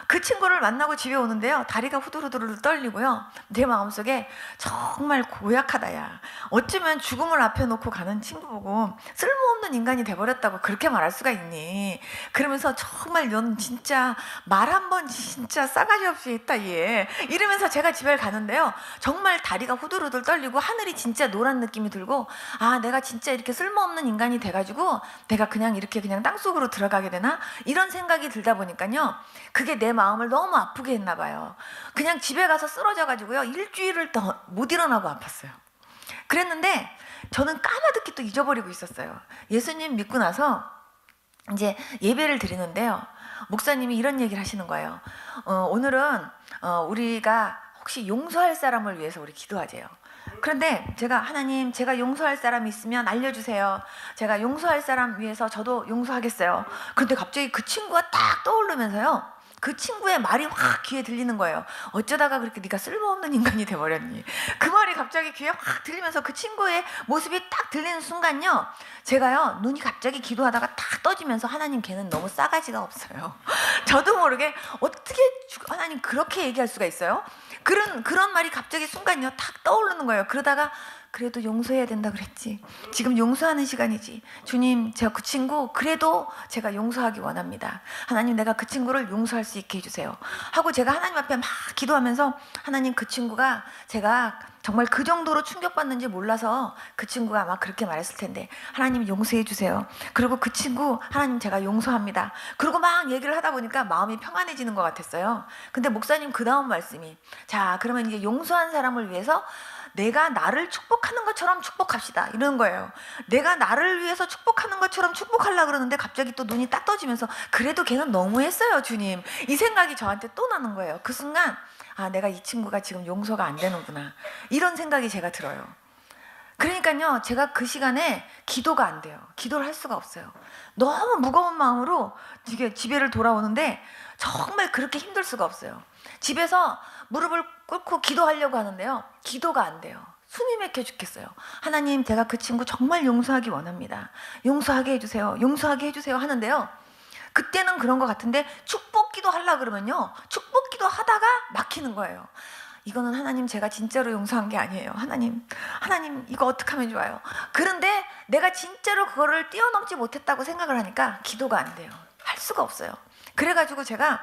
그 친구를 만나고 집에 오는데요 다리가 후들후들 떨리고요 내 마음속에 정말 고약하다 야 어쩌면 죽음을 앞에 놓고 가는 친구 보고 쓸모없는 인간이 돼버렸다고 그렇게 말할 수가 있니 그러면서 정말 넌 진짜 말 한 번 진짜 싸가지 없이 했다 얘 이러면서 제가 집에 가는데요 정말 다리가 후들후들 떨리고 하늘이 진짜 노란 느낌이 들고 아 내가 진짜 이렇게 쓸모없는 인간이 돼가지고 내가 그냥 이렇게 그냥 땅속으로 들어가게 되나 이런 생각이 들다 보니까요 그게 내 마음을 너무 아프게 했나 봐요. 그냥 집에 가서 쓰러져 가지고요 일주일을 더 못 일어나고 아팠어요. 그랬는데 저는 까마득히 또 잊어버리고 있었어요. 예수님 믿고 나서 이제 예배를 드리는데요 목사님이 이런 얘기를 하시는 거예요. 오늘은 우리가 혹시 용서할 사람을 위해서 우리 기도하재요. 그런데 제가 하나님 제가 용서할 사람이 있으면 알려주세요. 제가 용서할 사람 위해서 저도 용서하겠어요. 그런데 갑자기 그 친구가 딱 떠오르면서요 그 친구의 말이 확 귀에 들리는 거예요. 어쩌다가 그렇게 네가 쓸모없는 인간이 돼버렸니 그 말이 갑자기 귀에 확 들리면서 그 친구의 모습이 딱 들리는 순간요 제가요 눈이 갑자기 기도하다가 탁 떠지면서 하나님 걔는 너무 싸가지가 없어요. 저도 모르게 어떻게 하나님 그렇게 얘기할 수가 있어요? 그런 말이 갑자기 순간요 탁 떠오르는 거예요. 그러다가 그래도 용서해야 된다 그랬지. 지금 용서하는 시간이지. 주님, 제가 그 친구 그래도 제가 용서하기 원합니다. 하나님, 내가 그 친구를 용서할 수 있게 해주세요. 하고 제가 하나님 앞에 막 기도하면서 하나님, 그 친구가 제가 정말 그 정도로 충격받는지 몰라서 그 친구가 아마 그렇게 말했을 텐데 하나님 용서해 주세요. 그리고 그 친구 하나님 제가 용서합니다. 그리고 막 얘기를 하다 보니까 마음이 평안해지는 것 같았어요. 근데 목사님 그 다음 말씀이, 자 그러면 이제 용서한 사람을 위해서 내가 나를 축복하는 것처럼 축복합시다 이러는 거예요. 내가 나를 위해서 축복하는 것처럼 축복하려고 그러는데 갑자기 또 눈이 딱 떠지면서 그래도 걔는 너무했어요 주님, 이 생각이 저한테 또 나는 거예요. 그 순간 아, 내가 이 친구가 지금 용서가 안 되는구나, 이런 생각이 제가 들어요. 그러니까요 제가 그 시간에 기도가 안 돼요. 기도를 할 수가 없어요. 너무 무거운 마음으로 이게 집에를 돌아오는데 정말 그렇게 힘들 수가 없어요. 집에서 무릎을 꿇고 기도하려고 하는데요 기도가 안 돼요. 숨이 막혀 죽겠어요. 하나님, 제가 그 친구 정말 용서하기 원합니다. 용서하게 해주세요. 용서하게 해주세요 하는데요 그때는 그런 것 같은데 축복 기도 하려고 그러면요 축복 기도 하다가 막히는 거예요. 이거는 하나님 제가 진짜로 용서한 게 아니에요. 하나님 이거 어떻게 하면 좋아요? 그런데 내가 진짜로 그거를 뛰어넘지 못했다고 생각을 하니까 기도가 안 돼요. 할 수가 없어요. 그래가지고 제가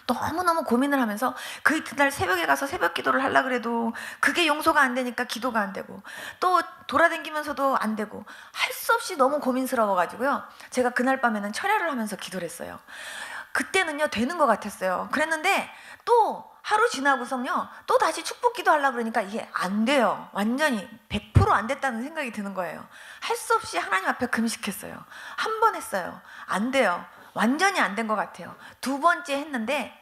너무너무 고민을 하면서 그 이튿날 새벽에 가서 새벽 기도를 하려고 그래도 그게 용서가 안 되니까 기도가 안 되고, 또 돌아다니면서도 안 되고, 할 수 없이 너무 고민스러워가지고요 제가 그날 밤에는 철야를 하면서 기도를 했어요. 그때는요 되는 것 같았어요. 그랬는데 또 하루 지나고서요 또 다시 축복 기도 하려고 그러니까 이게 안 돼요. 완전히 100% 안 됐다는 생각이 드는 거예요. 할 수 없이 하나님 앞에 금식했어요. 한 번 했어요. 안 돼요. 완전히 안 된 것 같아요. 두 번째 했는데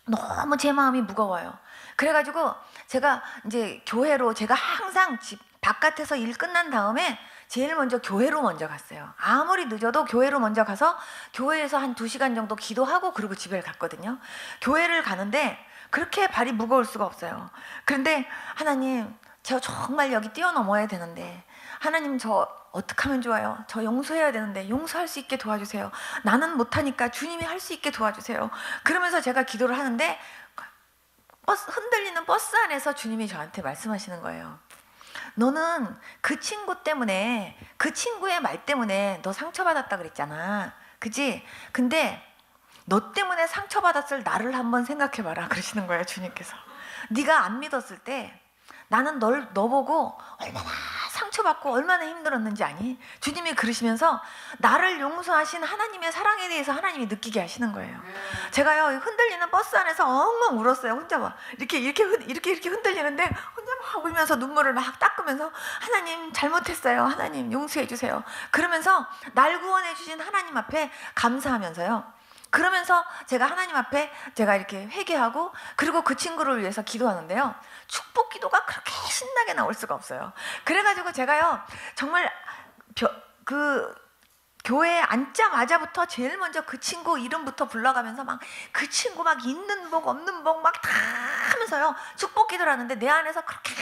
너무 제 마음이 무거워요. 그래가지고 제가 이제 교회로, 제가 항상 집 바깥에서 일 끝난 다음에 제일 먼저 교회로 먼저 갔어요. 아무리 늦어도 교회로 먼저 가서 교회에서 한 2시간 정도 기도하고 그리고 집에 갔거든요. 교회를 가는데 그렇게 발이 무거울 수가 없어요. 그런데 하나님, 저 정말 여기 뛰어넘어야 되는데 하나님 저 어떻게 하면 좋아요? 저 용서해야 되는데 용서할 수 있게 도와주세요. 나는 못하니까 주님이 할 수 있게 도와주세요. 그러면서 제가 기도를 하는데 흔들리는 버스 안에서 주님이 저한테 말씀하시는 거예요. 너는 그 친구 때문에, 그 친구의 말 때문에 너 상처받았다 그랬잖아, 그치? 근데 너 때문에 상처받았을 나를 한번 생각해봐라 그러시는 거예요 주님께서. 네가 안 믿었을 때 나는 너 보고 얼마나 상처받고 얼마나 힘들었는지 아니? 주님이 그러시면서 나를 용서하신 하나님의 사랑에 대해서 하나님이 느끼게 하시는 거예요. 제가요 흔들리는 버스 안에서 엉엉 울었어요. 혼자 막 이렇게 흔들리는데 혼자 막 울면서 눈물을 막 닦으면서 하나님 잘못했어요. 하나님 용서해 주세요. 그러면서 날 구원해 주신 하나님 앞에 감사하면서요. 그러면서 제가 하나님 앞에 제가 이렇게 회개하고 그리고 그 친구를 위해서 기도하는데요 축복 기도가 그렇게 신나게 나올 수가 없어요. 그래가지고 제가요 정말 그 교회에 앉자마자부터 제일 먼저 그 친구 이름부터 불러가면서 막 그 친구 막 있는 복 없는 복 막 다 하면서요 축복 기도를 하는데 내 안에서 그렇게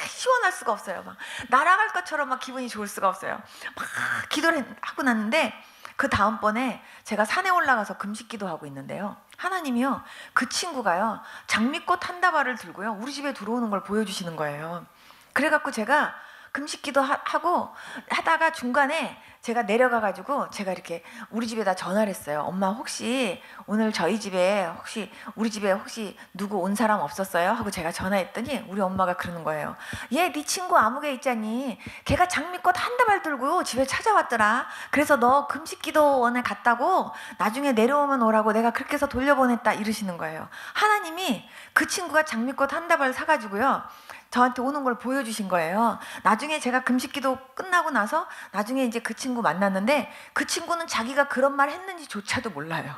시원할 수가 없어요. 막 날아갈 것처럼 막 기분이 좋을 수가 없어요. 막 기도를 하고 났는데 그 다음번에 제가 산에 올라가서 금식기도 하고 있는데요 하나님이요 그 친구가요 장미꽃 한 다발을 들고요 우리 집에 들어오는 걸 보여주시는 거예요. 그래갖고 제가 금식기도 하고 하다가 중간에 제가 내려가가지고 제가 이렇게 우리 집에다 전화를 했어요. 엄마 혹시 오늘 저희 집에 혹시 우리 집에 혹시 누구 온 사람 없었어요? 하고 제가 전화했더니 우리 엄마가 그러는 거예요. 얘 네 친구 아무개 있잖니, 걔가 장미꽃 한 다발 들고 집에 찾아왔더라. 그래서 너 금식기도원에 갔다고 나중에 내려오면 오라고 내가 그렇게 해서 돌려보냈다 이러시는 거예요. 하나님이 그 친구가 장미꽃 한 다발 사가지고요 저한테 오는 걸 보여주신 거예요. 나중에 제가 금식기도 끝나고 나서 나중에 이제 그 친구 만났는데 그 친구는 자기가 그런 말 했는지조차도 몰라요.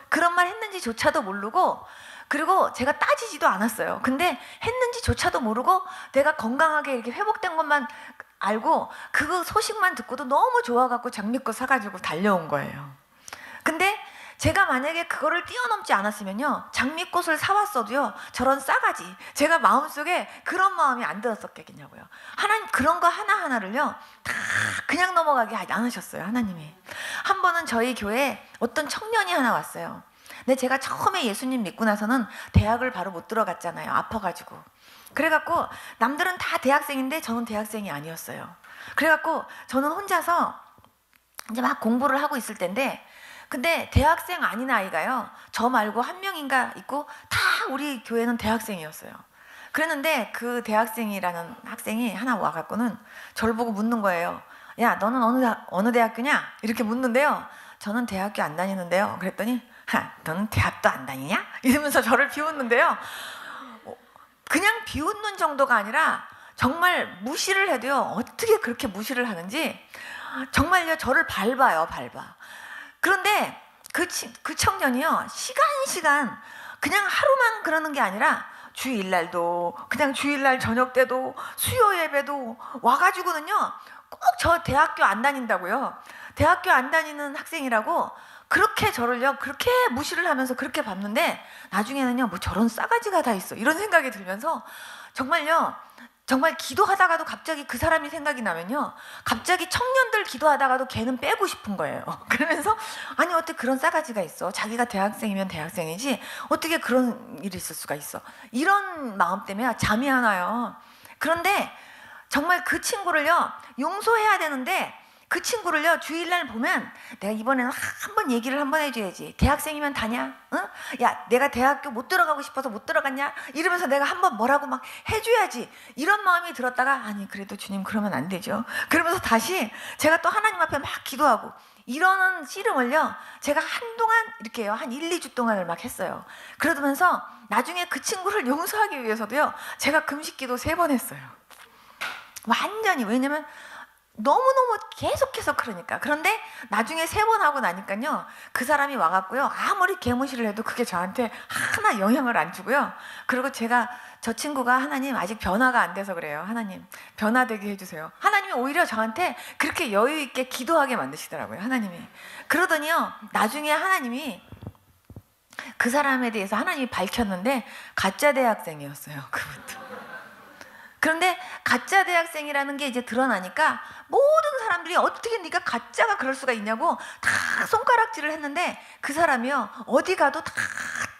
그런 말 했는지조차도 모르고 그리고 제가 따지지도 않았어요. 근데 했는지조차도 모르고 내가 건강하게 이렇게 회복된 것만 알고 그 소식만 듣고도 너무 좋아갖고 장미꽃 사가지고 달려온 거예요. 근데 제가 만약에 그거를 뛰어넘지 않았으면요 장미꽃을 사왔어도요 저런 싸가지, 제가 마음속에 그런 마음이 안 들었었겠냐고요. 하나님 그런 거 하나하나를요 다 그냥 넘어가게 안 하셨어요, 하나님이. 한 번은 저희 교회에 어떤 청년이 하나 왔어요. 근데 제가 처음에 예수님 믿고 나서는 대학을 바로 못 들어갔잖아요, 아파가지고. 그래갖고 남들은 다 대학생인데 저는 대학생이 아니었어요. 그래갖고 저는 혼자서 이제 막 공부를 하고 있을 텐데, 근데 대학생 아닌 아이가요, 저 말고 한 명인가 있고 다 우리 교회는 대학생이었어요. 그랬는데 그 대학생이라는 학생이 하나 와갖고는 저를 보고 묻는 거예요. 야, 너는 어느 대학교냐? 이렇게 묻는데요. 저는 대학교 안 다니는데요. 그랬더니 너는 대학도 안 다니냐? 이러면서 저를 비웃는데요. 그냥 비웃는 정도가 아니라 정말 무시를 해도요, 어떻게 그렇게 무시를 하는지 정말요, 저를 밟아요, 밟아. 그런데 그 청년이요, 시간 그냥 하루만 그러는 게 아니라 주일날도, 그냥 주일날 저녁 때도, 수요 예배도 와가지고는요, 꼭 저 대학교 안 다닌다고요, 대학교 안 다니는 학생이라고 그렇게 저를요, 그렇게 무시를 하면서 그렇게 밟는데, 나중에는요, 뭐 저런 싸가지가 다 있어, 이런 생각이 들면서 정말요, 정말 기도하다가도 갑자기 그 사람이 생각이 나면요, 갑자기 청년들 기도하다가도 걔는 빼고 싶은 거예요. 그러면서 아니 어떻게 그런 싸가지가 있어, 자기가 대학생이면 대학생이지 어떻게 그런 일이 있을 수가 있어, 이런 마음 때문에 잠이 안 와요. 그런데 정말 그 친구를요, 용서해야 되는데 그 친구를요, 주일날 보면 내가 이번에는 한번 얘기를 한번 해줘야지. 대학생이면 다냐? 응? 야, 내가 대학교 못 들어가고 싶어서 못 들어갔냐? 이러면서 내가 한번 뭐라고 막 해줘야지. 이런 마음이 들었다가 아니 그래도 주님 그러면 안 되죠. 그러면서 다시 제가 또 하나님 앞에 막 기도하고 이러는 씨름을요, 제가 한동안 이렇게요, 한 1, 2주 동안을 막 했어요. 그러면서 나중에 그 친구를 용서하기 위해서도요, 제가 금식기도 3번 했어요. 완전히. 왜냐면 너무너무 계속해서 그러니까. 그런데 나중에 3번 하고 나니까요, 그 사람이 와갖고요, 아무리 개무시를 해도 그게 저한테 하나 영향을 안 주고요. 그리고 제가, 저 친구가 하나님 아직 변화가 안 돼서 그래요. 하나님 변화되게 해주세요. 하나님이 오히려 저한테 그렇게 여유 있게 기도하게 만드시더라고요, 하나님이. 그러더니요, 나중에 하나님이 그 사람에 대해서 하나님이 밝혔는데 가짜 대학생이었어요, 그분도. 그런데 가짜 대학생이라는 게 이제 드러나니까 모든 사람들이 어떻게 네가 가짜가 그럴 수가 있냐고 다 손가락질을 했는데, 그 사람이요, 어디 가도 다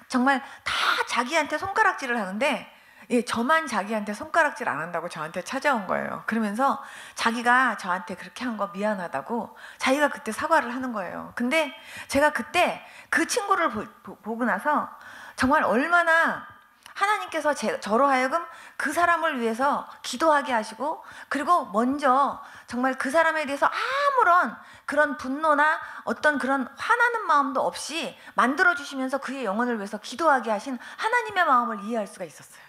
정말 다 자기한테 손가락질을 하는데, 예, 저만 자기한테 손가락질 안 한다고 저한테 찾아온 거예요. 그러면서 자기가 저한테 그렇게 한 거 미안하다고 자기가 그때 사과를 하는 거예요. 근데 제가 그때 그 친구를 보고 나서 정말 얼마나 하나님께서 저로 하여금 그 사람을 위해서 기도하게 하시고, 그리고 먼저 정말 그 사람에 대해서 아무런 그런 분노나 어떤 그런 화나는 마음도 없이 만들어주시면서 그의 영혼을 위해서 기도하게 하신 하나님의 마음을 이해할 수가 있었어요.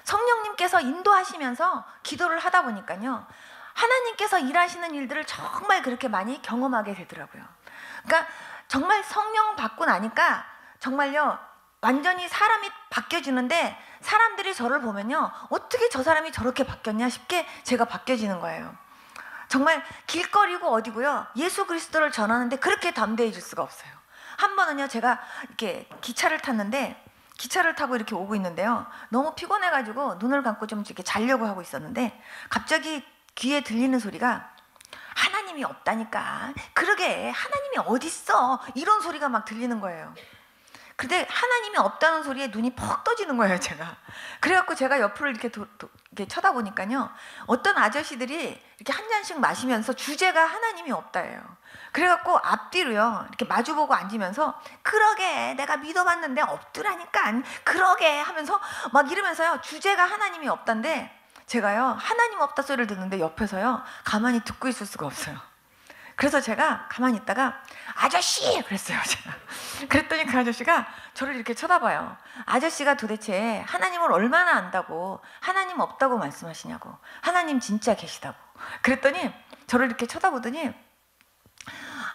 성령님께서 인도하시면서 기도를 하다 보니까요, 하나님께서 일하시는 일들을 정말 그렇게 많이 경험하게 되더라고요. 그러니까 정말 성령 받고 나니까 정말요, 완전히 사람이 바뀌어지는데, 사람들이 저를 보면요, 어떻게 저 사람이 저렇게 바뀌었냐 싶게 제가 바뀌어지는 거예요. 정말 길거리고 어디고요, 예수 그리스도를 전하는데 그렇게 담대해질 수가 없어요. 한 번은요, 제가 이렇게 기차를 탔는데, 기차를 타고 이렇게 오고 있는데요, 너무 피곤해가지고 눈을 감고 좀 이렇게 자려고 하고 있었는데, 갑자기 귀에 들리는 소리가 하나님이 없다니까, 그러게 하나님이 어딨어, 이런 소리가 막 들리는 거예요. 근데 하나님이 없다는 소리에 눈이 퍽 떠지는 거예요, 제가. 그래갖고 제가 옆으로 이렇게 쳐다보니까요, 어떤 아저씨들이 이렇게 한 잔씩 마시면서 주제가 하나님이 없다예요. 그래갖고 앞뒤로요, 이렇게 마주보고 앉으면서 그러게 내가 믿어봤는데 없더라니까, 그러게 하면서 막 이러면서요, 주제가 하나님이 없단데, 제가요, 하나님 없다 소리를 듣는데 옆에서요, 가만히 듣고 있을 수가 없어요. 그래서 제가 가만히 있다가 아저씨! 그랬어요, 제가. 그랬더니 그 아저씨가 저를 이렇게 쳐다봐요. 아저씨가 도대체 하나님을 얼마나 안다고 하나님 없다고 말씀하시냐고, 하나님 진짜 계시다고. 그랬더니 저를 이렇게 쳐다보더니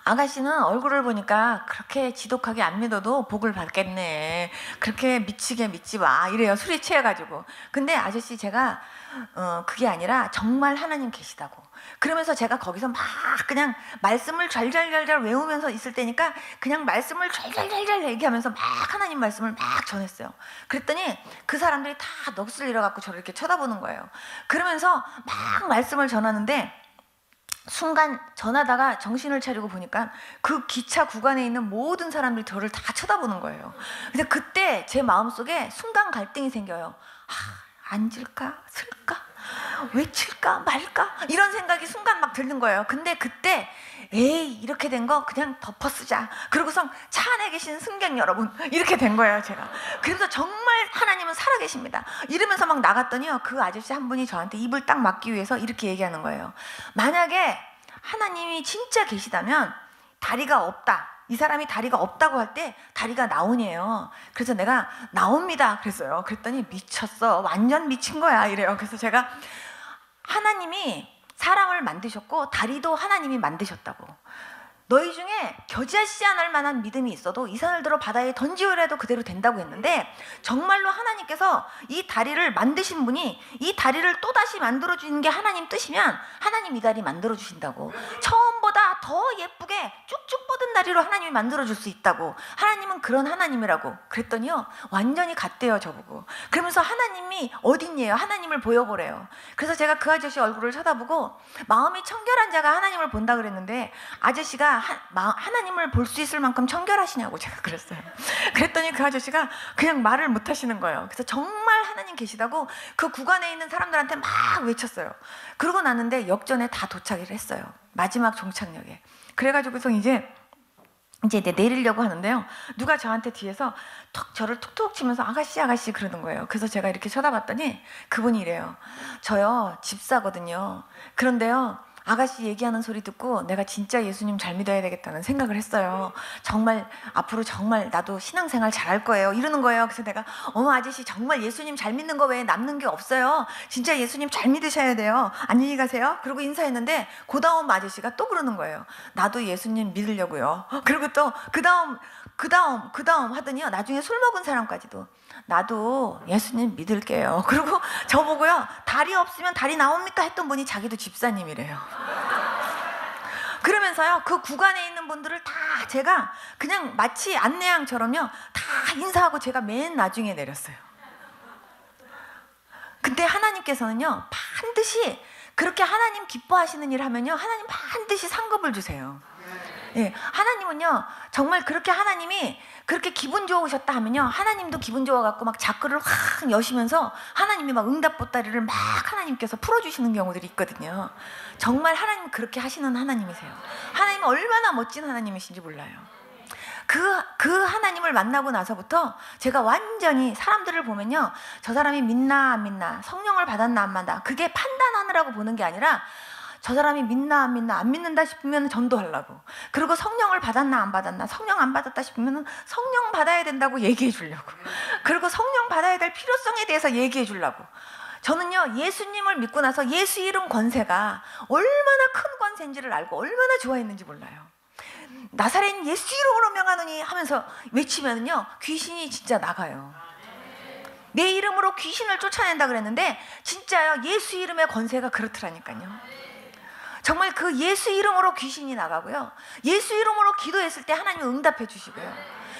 아가씨는 얼굴을 보니까 그렇게 지독하게 안 믿어도 복을 받겠네. 그렇게 미치게 믿지 마. 이래요. 술이 취해가지고. 근데 아저씨 제가 그게 아니라 정말 하나님 계시다고. 그러면서 제가 거기서 막 그냥 말씀을 잘잘잘잘 외우면서 있을 때니까 그냥 말씀을 잘잘잘잘 얘기하면서 막 하나님 말씀을 막 전했어요. 그랬더니 그 사람들이 다 넋을 잃어갖고 저를 이렇게 쳐다보는 거예요. 그러면서 막 말씀을 전하는데 순간 전하다가 정신을 차리고 보니까 그 기차 구간에 있는 모든 사람들이 저를 다 쳐다보는 거예요. 근데 그때 제 마음속에 순간 갈등이 생겨요. 앉을까? 설까? 외칠까? 말까? 이런 생각이 순간 막 드는 거예요. 근데 그때 에이 이렇게 된 거 그냥 덮어 쓰자. 그러고서 차 안에 계신 승객 여러분 이렇게 된 거예요. 제가 그래서 정말 하나님은 살아계십니다 이러면서 막 나갔더니요, 그 아저씨 한 분이 저한테 입을 딱 막기 위해서 이렇게 얘기하는 거예요. 만약에 하나님이 진짜 계시다면 다리가 없다, 이 사람이 다리가 없다고 할 때 다리가 나오네요. 그래서 내가 나옵니다 그랬어요. 그랬더니 미쳤어, 완전 미친 거야 이래요. 그래서 제가 하나님이 사람을 만드셨고 다리도 하나님이 만드셨다고. 너희 중에 겨자씨 않을 만한 믿음이 있어도 이 산을 들어 바다에 던지오라도 그대로 된다고 했는데, 정말로 하나님께서 이 다리를 만드신 분이 이 다리를 또다시 만들어주는 게 하나님 뜻이면 하나님 이 다리 만들어주신다고. 처음보다 더 예쁘게 쭉쭉 뻗은 다리로 하나님이 만들어줄 수 있다고. 하나님은 그런 하나님이라고. 그랬더니요, 완전히 같대요 저보고. 그러면서 하나님이 어딨니에요, 하나님을 보여보래요. 그래서 제가 그 아저씨 얼굴을 쳐다보고 마음이 청결한 자가 하나님을 본다 그랬는데, 아저씨가 하나님을 볼 수 있을 만큼 청결하시냐고 제가 그랬어요. 그랬더니 그 아저씨가 그냥 말을 못 하시는 거예요. 그래서 정말 하나님 계시다고 그 구간에 있는 사람들한테 막 외쳤어요. 그러고 나는데 역전에 다 도착을 했어요. 마지막 종착역에. 그래가지고서 이제 내리려고 하는데요, 누가 저한테 뒤에서 저를 툭툭 치면서 아가씨 아가씨 그러는 거예요. 그래서 제가 이렇게 쳐다봤더니 그분이 이래요. 저요 집사거든요. 그런데요, 아가씨 얘기하는 소리 듣고 내가 진짜 예수님 잘 믿어야 되겠다는 생각을 했어요. 정말 앞으로 정말 나도 신앙생활 잘할 거예요 이러는 거예요. 그래서 내가 어머 아저씨 정말 예수님 잘 믿는 거 외에 남는 게 없어요. 진짜 예수님 잘 믿으셔야 돼요. 안녕히 가세요. 그러고 인사했는데 그 다음 아저씨가 또 그러는 거예요. 나도 예수님 믿으려고요. 그리고 또 그 다음 하더니요, 나중에 술 먹은 사람까지도 나도 예수님 믿을게요. 그리고 저보고요, 다리 없으면 다리 나옵니까 했던 분이 자기도 집사님이래요. 그러면서요, 그 구간에 있는 분들을 다 제가 그냥 마치 안내양처럼요 다 인사하고 제가 맨 나중에 내렸어요. 근데 하나님께서는요 반드시 그렇게 하나님 기뻐하시는 일 하면요, 하나님 반드시 상급을 주세요. 예, 하나님은요 정말 그렇게 하나님이 그렇게 기분 좋으셨다 하면요, 하나님도 기분 좋아갖고 막 자크를 확 여시면서 하나님이 막 응답 보따리를 막 하나님께서 풀어주시는 경우들이 있거든요. 정말 하나님 그렇게 하시는 하나님이세요. 하나님은 얼마나 멋진 하나님이신지 몰라요. 그 하나님을 만나고 나서부터 제가 완전히 사람들을 보면요, 저 사람이 믿나 안 믿나, 성령을 받았나 안 받나, 그게 판단하느라고 보는 게 아니라 저 사람이 믿나 안 믿나, 안 믿는다 싶으면 전도하려고, 그리고 성령을 받았나 안 받았나, 성령 안 받았다 싶으면 성령 받아야 된다고 얘기해 주려고, 그리고 성령 받아야 될 필요성에 대해서 얘기해 주려고. 저는요 예수님을 믿고 나서 예수 이름 권세가 얼마나 큰 권세인지를 알고 얼마나 좋아했는지 몰라요. 나사렛 예수 이름으로 명하노니 하면서 외치면요 귀신이 진짜 나가요. 내 이름으로 귀신을 쫓아낸다 그랬는데 진짜요, 예수 이름의 권세가 그렇더라니까요. 정말 그 예수 이름으로 귀신이 나가고요, 예수 이름으로 기도했을 때 하나님이 응답해 주시고요,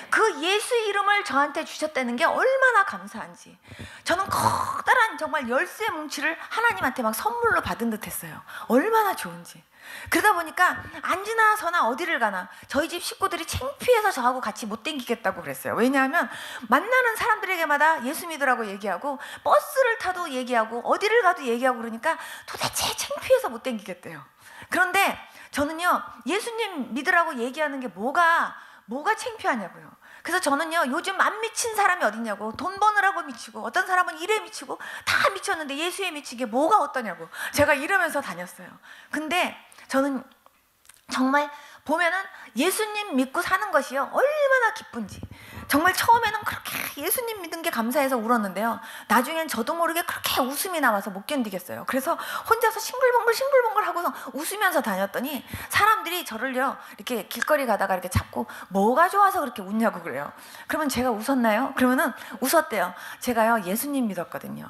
그 예수 이름을 저한테 주셨다는 게 얼마나 감사한지, 저는 커다란 정말 열쇠 뭉치를 하나님한테 막 선물로 받은 듯 했어요. 얼마나 좋은지. 그러다 보니까 앉으나 서나 어디를 가나 저희 집 식구들이 창피해서 저하고 같이 못 댕기겠다고 그랬어요. 왜냐하면 만나는 사람들에게마다 예수 믿으라고 얘기하고 버스를 타도 얘기하고 어디를 가도 얘기하고 그러니까 도대체 창피해서 못 댕기겠대요. 그런데 저는요 예수님 믿으라고 얘기하는 게 뭐가 창피하냐고요. 그래서 저는요 요즘 안 미친 사람이 어딨냐고, 돈 버느라고 미치고 어떤 사람은 일에 미치고 다 미쳤는데 예수에 미친 게 뭐가 어떠냐고 제가 이러면서 다녔어요. 근데 저는 정말 보면은 예수님 믿고 사는 것이요 얼마나 기쁜지, 정말 처음에는 그렇게 예수님 믿은 게 감사해서 울었는데요. 나중엔 저도 모르게 그렇게 웃음이 나와서 못 견디겠어요. 그래서 혼자서 싱글벙글 하고서 웃으면서 다녔더니 사람들이 저를요 이렇게 길거리 가다가 이렇게 잡고 뭐가 좋아서 그렇게 웃냐고 그래요. 그러면 제가 웃었나요? 그러면은 웃었대요. 제가요 예수님 믿었거든요.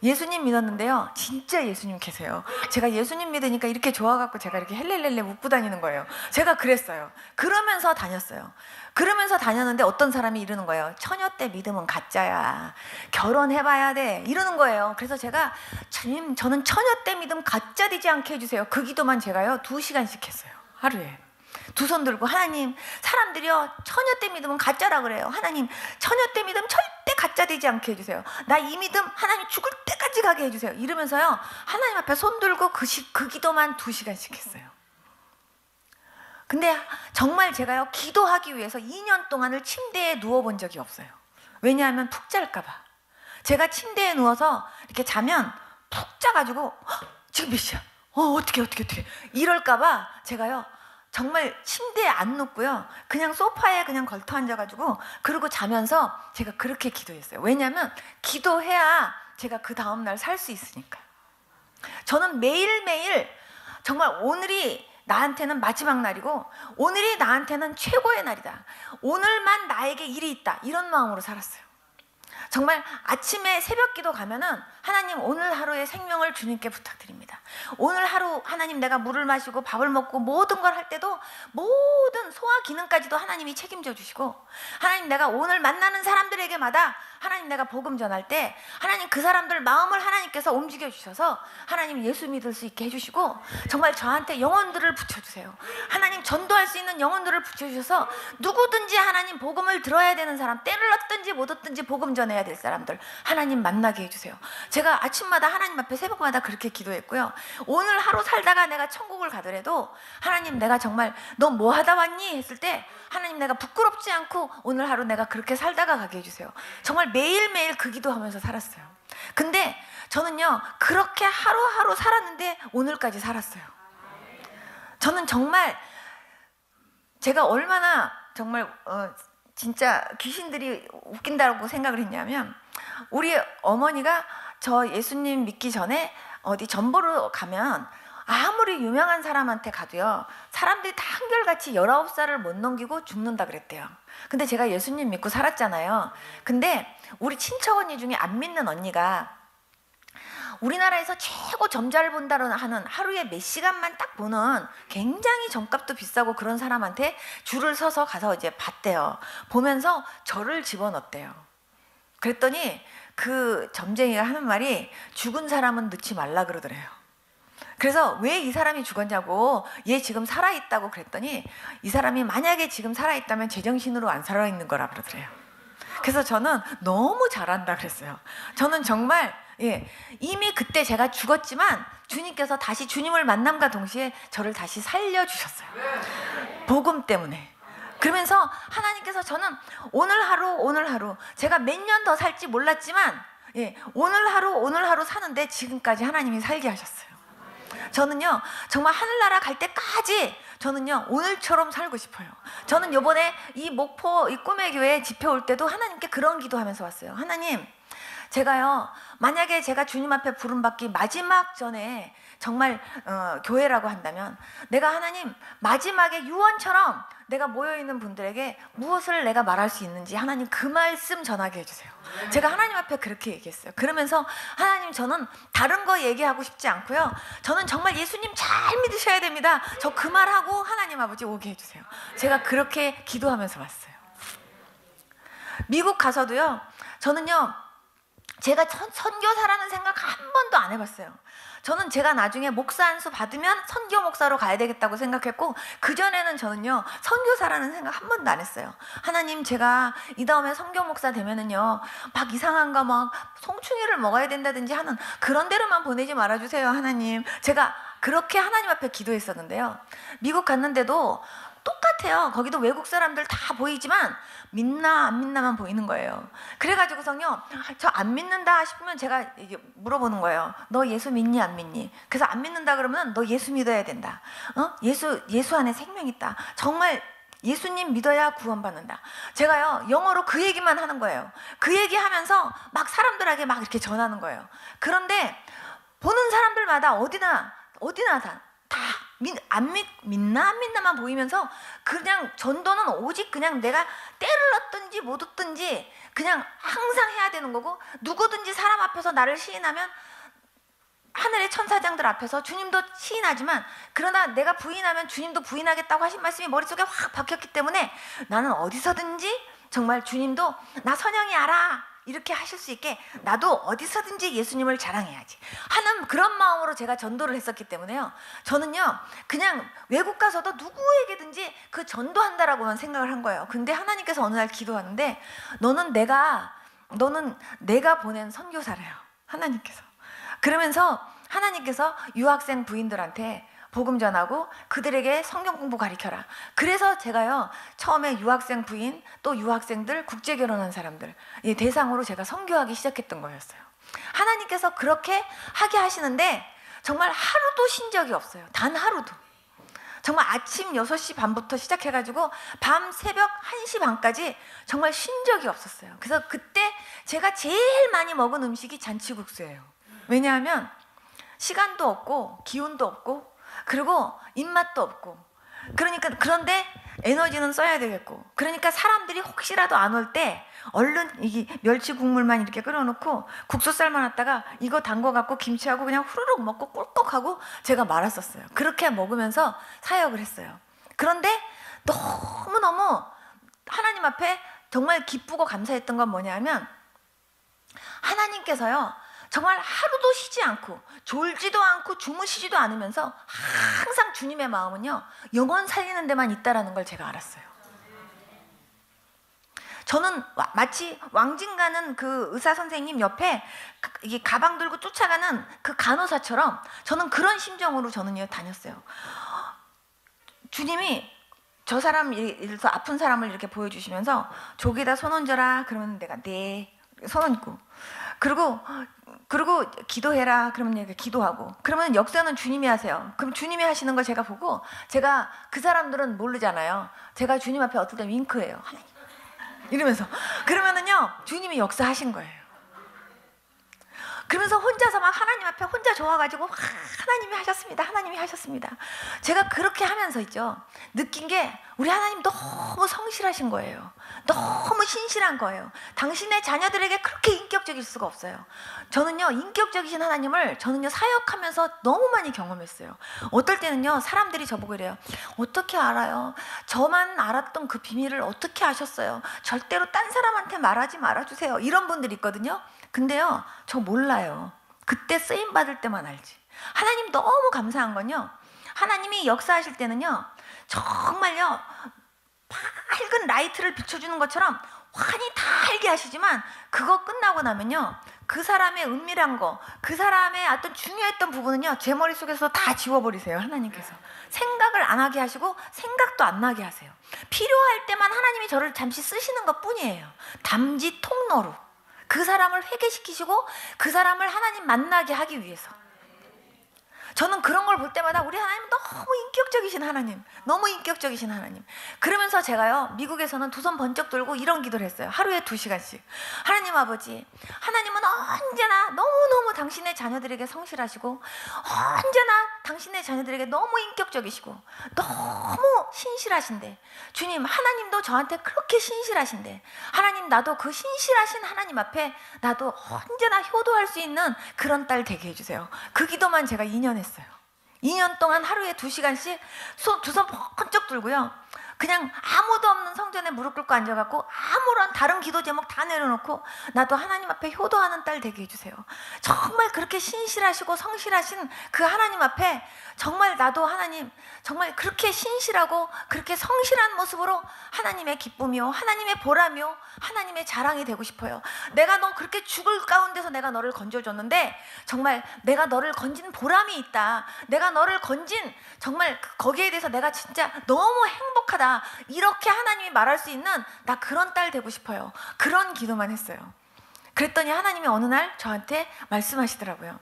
예수님 믿었는데요, 진짜 예수님 계세요. 제가 예수님 믿으니까 이렇게 좋아갖고 제가 이렇게 헬렐렐레 웃고 다니는 거예요. 제가 그랬어요. 그러면서 다녔어요. 그러면서 다녔는데 어떤 사람이 이러는 거예요. 처녀 때 믿음은 가짜야. 결혼해봐야 돼. 이러는 거예요. 그래서 제가 주님, 저는 처녀 때 믿음 가짜 되지 않게 해주세요. 그 기도만 제가요 2시간씩 했어요. 하루에. 두 손 들고 하나님, 사람들이요 처녀 때 믿음은 가짜라 그래요. 하나님, 처녀 때 믿음 절대 가짜 되지 않게 해주세요. 나 이 믿음 하나님 죽을 때까지 가게 해주세요. 이러면서요 하나님 앞에 손 들고 그 기도만 2시간씩 했어요. 근데 정말 제가요 기도하기 위해서 2년 동안을 침대에 누워본 적이 없어요. 왜냐하면 푹 잘까 봐. 제가 침대에 누워서 이렇게 자면 푹 자가지고 지금 몇 시야? 어떻게 이럴까 봐 제가요 정말 침대에 안 눕고요 그냥 소파에 그냥 걸터 앉아가지고 그러고 자면서 제가 그렇게 기도했어요. 왜냐하면 기도해야 제가 그 다음날 살 수 있으니까. 저는 매일매일 정말 오늘이 나한테는 마지막 날이고 오늘이 나한테는 최고의 날이다. 오늘만 나에게 일이 있다. 이런 마음으로 살았어요. 정말 아침에 새벽기도 가면은 하나님 오늘 하루의 생명을 주님께 부탁드립니다. 오늘 하루 하나님 내가 물을 마시고 밥을 먹고 모든 걸 할 때도 모든 소화 기능까지도 하나님이 책임져 주시고 하나님 내가 오늘 만나는 사람들에게마다 하나님 내가 복음 전할 때 하나님 그 사람들 마음을 하나님께서 움직여 주셔서 하나님 예수 믿을 수 있게 해주시고 정말 저한테 영혼들을 붙여주세요. 하나님 전도할 수 있는 영혼들을 붙여주셔서 누구든지 하나님 복음을 들어야 되는 사람, 때를 얻든지 못 얻든지 복음 전해야 될 사람들 하나님 만나게 해주세요. 제가 아침마다 하나님 앞에 새벽마다 그렇게 기도했고요. 오늘 하루 살다가 내가 천국을 가더라도 하나님 내가 정말 너 뭐 하다 왔니? 했을 때 하나님 내가 부끄럽지 않고 오늘 하루 내가 그렇게 살다가 가게 해주세요. 정말 매일매일 그 기도하면서 살았어요. 근데 저는요 그렇게 하루하루 살았는데 오늘까지 살았어요. 저는 정말 제가 얼마나 정말 진짜 귀신들이 웃긴다고 생각을 했냐면 우리 어머니가 저 예수님 믿기 전에 어디 전보로 가면 아무리 유명한 사람한테 가도요 사람들이 다 한결같이 19살을 못 넘기고 죽는다 그랬대요. 근데 제가 예수님 믿고 살았잖아요. 근데 우리 친척 언니 중에 안 믿는 언니가 우리나라에서 최고 점잘 본다는 하는 하루에 몇 시간만 딱 보는 굉장히 점값도 비싸고 그런 사람한테 줄을 서서 가서 이제 봤대요. 보면서 저를 집어넣었대요. 그랬더니 그 점쟁이가 하는 말이 죽은 사람은 넣지 말라 그러더래요. 그래서 왜 이 사람이 죽었냐고 얘 지금 살아있다고 그랬더니 이 사람이 만약에 지금 살아있다면 제정신으로 안 살아있는 거라 그러더래요. 그래서 저는 너무 잘한다 그랬어요. 저는 정말 이미 그때 제가 죽었지만 주님께서 다시 주님을 만남과 동시에 저를 다시 살려주셨어요. 복음 때문에. 그러면서 하나님께서 저는 오늘 하루 제가 몇 년 더 살지 몰랐지만 오늘 하루 사는데 지금까지 하나님이 살게 하셨어요. 저는요 정말 하늘나라 갈 때까지 저는요 오늘처럼 살고 싶어요. 저는 요번에 이 목포 이 꿈의 교회 집회 올 때도 하나님께 그런 기도하면서 왔어요. 하나님 제가요 만약에 제가 주님 앞에 부름받기 마지막 전에 정말 교회라고 한다면 내가 하나님 마지막에 유언처럼 내가 모여있는 분들에게 무엇을 내가 말할 수 있는지 하나님 그 말씀 전하게 해주세요. 제가 하나님 앞에 그렇게 얘기했어요. 그러면서 하나님 저는 다른 거 얘기하고 싶지 않고요. 저는 정말 예수님 잘 믿으셔야 됩니다. 저 그 말하고 하나님 아버지 오게 해주세요. 제가 그렇게 기도하면서 왔어요. 미국 가서도요 저는요 제가 선교사라는 생각 한 번도 안 해봤어요. 저는 제가 나중에 목사 안수 받으면 선교 목사로 가야 되겠다고 생각했고 그전에는 저는요 선교사라는 생각 한 번도 안 했어요. 하나님 제가 이 다음에 선교 목사 되면은요 막 이상한 거 막 송충이를 먹어야 된다든지 하는 그런 데로만 보내지 말아주세요 하나님. 제가 그렇게 하나님 앞에 기도했었는데요. 미국 갔는데도 똑같아요. 거기도 외국 사람들 다 보이지만 믿나 안 믿나만 보이는 거예요. 그래가지고서요 저 안 믿는다 싶으면 제가 이게 물어보는 거예요. 너 예수 믿니 안 믿니? 그래서 안 믿는다 그러면 너 예수 믿어야 된다. 예수 안에 생명 있다. 정말 예수님 믿어야 구원받는다. 제가요 영어로 그 얘기만 하는 거예요. 그 얘기하면서 막 사람들에게 막 이렇게 전하는 거예요. 그런데 보는 사람들마다 어디나 다 믿나 안 믿나만 보이면서 그냥 전도는 오직 그냥 내가 때를 얻든지 못 얻든지 그냥 항상 해야 되는 거고, 누구든지 사람 앞에서 나를 시인하면 하늘의 천사장들 앞에서 주님도 시인하지만, 그러나 내가 부인하면 주님도 부인하겠다고 하신 말씀이 머릿속에 확 박혔기 때문에 나는 어디서든지 정말 주님도 나 선영이 알아 이렇게 하실 수 있게 나도 어디서든지 예수님을 자랑해야지 하는 그런 마음으로 제가 전도를 했었기 때문에요. 저는요 그냥 외국 가서도 누구에게든지 그 전도한다라고만 생각을 한 거예요. 근데 하나님께서 어느 날 기도하는데 너는 내가 보낸 선교사래요, 하나님께서. 그러면서 하나님께서 유학생 부인들한테 복음 전하고 그들에게 성경 공부 가르쳐라. 그래서 제가요 처음에 유학생 부인 또 유학생들 국제 결혼한 사람들 이 대상으로 제가 선교하기 시작했던 거였어요. 하나님께서 그렇게 하게 하시는데 정말 하루도 쉰 적이 없어요. 단 하루도. 정말 아침 6시 반부터 시작해가지고 밤 새벽 1시 반까지 정말 쉰 적이 없었어요. 그래서 그때 제가 제일 많이 먹은 음식이 잔치국수예요. 왜냐하면 시간도 없고 기운도 없고 그리고 입맛도 없고, 그러니까 그런데 에너지는 써야 되겠고, 그러니까 사람들이 혹시라도 안 올 때 얼른 이 멸치 국물만 이렇게 끓여놓고 국수 삶아놨다가 이거 담궈갖고 김치하고 그냥 후루룩 먹고 꿀꺽하고 제가 말았었어요. 그렇게 먹으면서 사역을 했어요. 그런데 너무너무 하나님 앞에 정말 기쁘고 감사했던 건 뭐냐면 하나님께서요 정말 하루도 쉬지 않고 졸지도 않고 주무시지도 않으면서 항상 주님의 마음은요 영혼 살리는 데만 있다라는 걸 제가 알았어요. 저는 마치 왕진 가는 그 의사 선생님 옆에 이게 가방 들고 쫓아가는 그 간호사처럼 저는 그런 심정으로 저는요 다녔어요. 주님이 저 사람, 예를 들어서 아픈 사람을 이렇게 보여주시면서 저기다 손 얹어라 그러면 내가 네 손 얹고, 그리고 기도해라 그러면 내가 기도하고, 그러면 역사는 주님이 하세요. 그럼 주님이 하시는 걸 제가 보고, 제가 그 사람들은 모르잖아요. 제가 주님 앞에 어떨 때 윙크해요. 하나님 이러면서. 그러면은요 주님이 역사하신 거예요. 그러면서 혼자서 막 하나님 앞에 혼자 좋아가지고 하나님이 하셨습니다, 하나님이 하셨습니다. 제가 그렇게 하면서 있죠 느낀 게 우리 하나님 너무 성실하신 거예요. 너무 신실한 거예요. 당신의 자녀들에게 그렇게 인격적일 수가 없어요. 저는요 인격적이신 하나님을 저는요 사역하면서 너무 많이 경험했어요. 어떨 때는요 사람들이 저보고 이래요. 어떻게 알아요? 저만 알았던 그 비밀을 어떻게 아셨어요? 절대로 딴 사람한테 말하지 말아주세요. 이런 분들이 있거든요. 근데요 저 몰라요. 그때 쓰임 받을 때만 알지. 하나님 너무 감사한 건요, 하나님이 역사하실 때는요 정말요 밝은 라이트를 비춰주는 것처럼 환히 다 알게 하시지만 그거 끝나고 나면요 그 사람의 은밀한 거, 그 사람의 어떤 중요했던 부분은요 제 머릿속에서 다 지워버리세요. 하나님께서 생각을 안 하게 하시고 생각도 안 나게 하세요. 필요할 때만 하나님이 저를 잠시 쓰시는 것 뿐이에요. 담지 통로로 그 사람을 회개시키시고 그 사람을 하나님 만나게 하기 위해서. 저는 그런 걸 볼 때마다 우리 하나님 너무 인격적이신 하나님, 너무 인격적이신 하나님. 그러면서 제가요 미국에서는 두 손 번쩍 들고 이런 기도를 했어요. 하루에 2시간씩. 하나님 아버지, 하나님은 언제나 너무너무 당신의 자녀들에게 성실하시고 언제나 당신의 자녀들에게 너무 인격적이시고 너무 신실하신데, 주님 하나님도 저한테 그렇게 신실하신데 하나님 나도 그 신실하신 하나님 앞에 나도 언제나 효도할 수 있는 그런 딸 되게 해주세요. 그 기도만 제가 2년 했어요. 2년 동안 하루에 2시간씩 두 손 번쩍 들고요 그냥 아무도 없는 성전에 무릎 꿇고 앉아갖고 아무런 다른 기도 제목 다 내려놓고 나도 하나님 앞에 효도하는 딸 되게 해주세요. 정말 그렇게 신실하시고 성실하신 그 하나님 앞에 정말 나도 하나님 정말 그렇게 신실하고 그렇게 성실한 모습으로 하나님의 기쁨이요 하나님의 보람이요 하나님의 자랑이 되고 싶어요. 내가 너 그렇게 죽을 가운데서 내가 너를 건져줬는데 정말 내가 너를 건진 보람이 있다. 내가 너를 건진 정말 거기에 대해서 내가 진짜 너무 행복하다. 이렇게 하나님이 말할 수 있는 나 그런 딸 되고 싶어요. 그런 기도만 했어요. 그랬더니 하나님이 어느 날 저한테 말씀하시더라고요.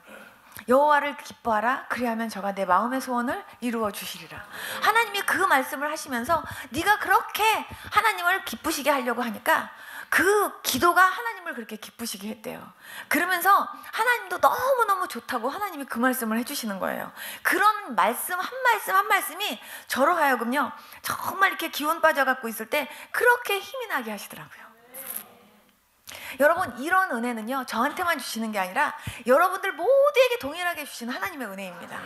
여호와를 기뻐하라. 그리하면 저가 내 마음의 소원을 이루어 주시리라. 하나님이 그 말씀을 하시면서 네가 그렇게 하나님을 기쁘시게 하려고 하니까 그 기도가 하나님을 그렇게 기쁘시게 했대요. 그러면서 하나님도 너무너무 좋다고 하나님이 그 말씀을 해주시는 거예요. 그런 말씀 한 말씀 한 말씀이 저로 하여금요 정말 이렇게 기운 빠져갖고 있을 때 그렇게 힘이 나게 하시더라고요. 여러분, 이런 은혜는요 저한테만 주시는 게 아니라 여러분들 모두에게 동일하게 주시는 하나님의 은혜입니다.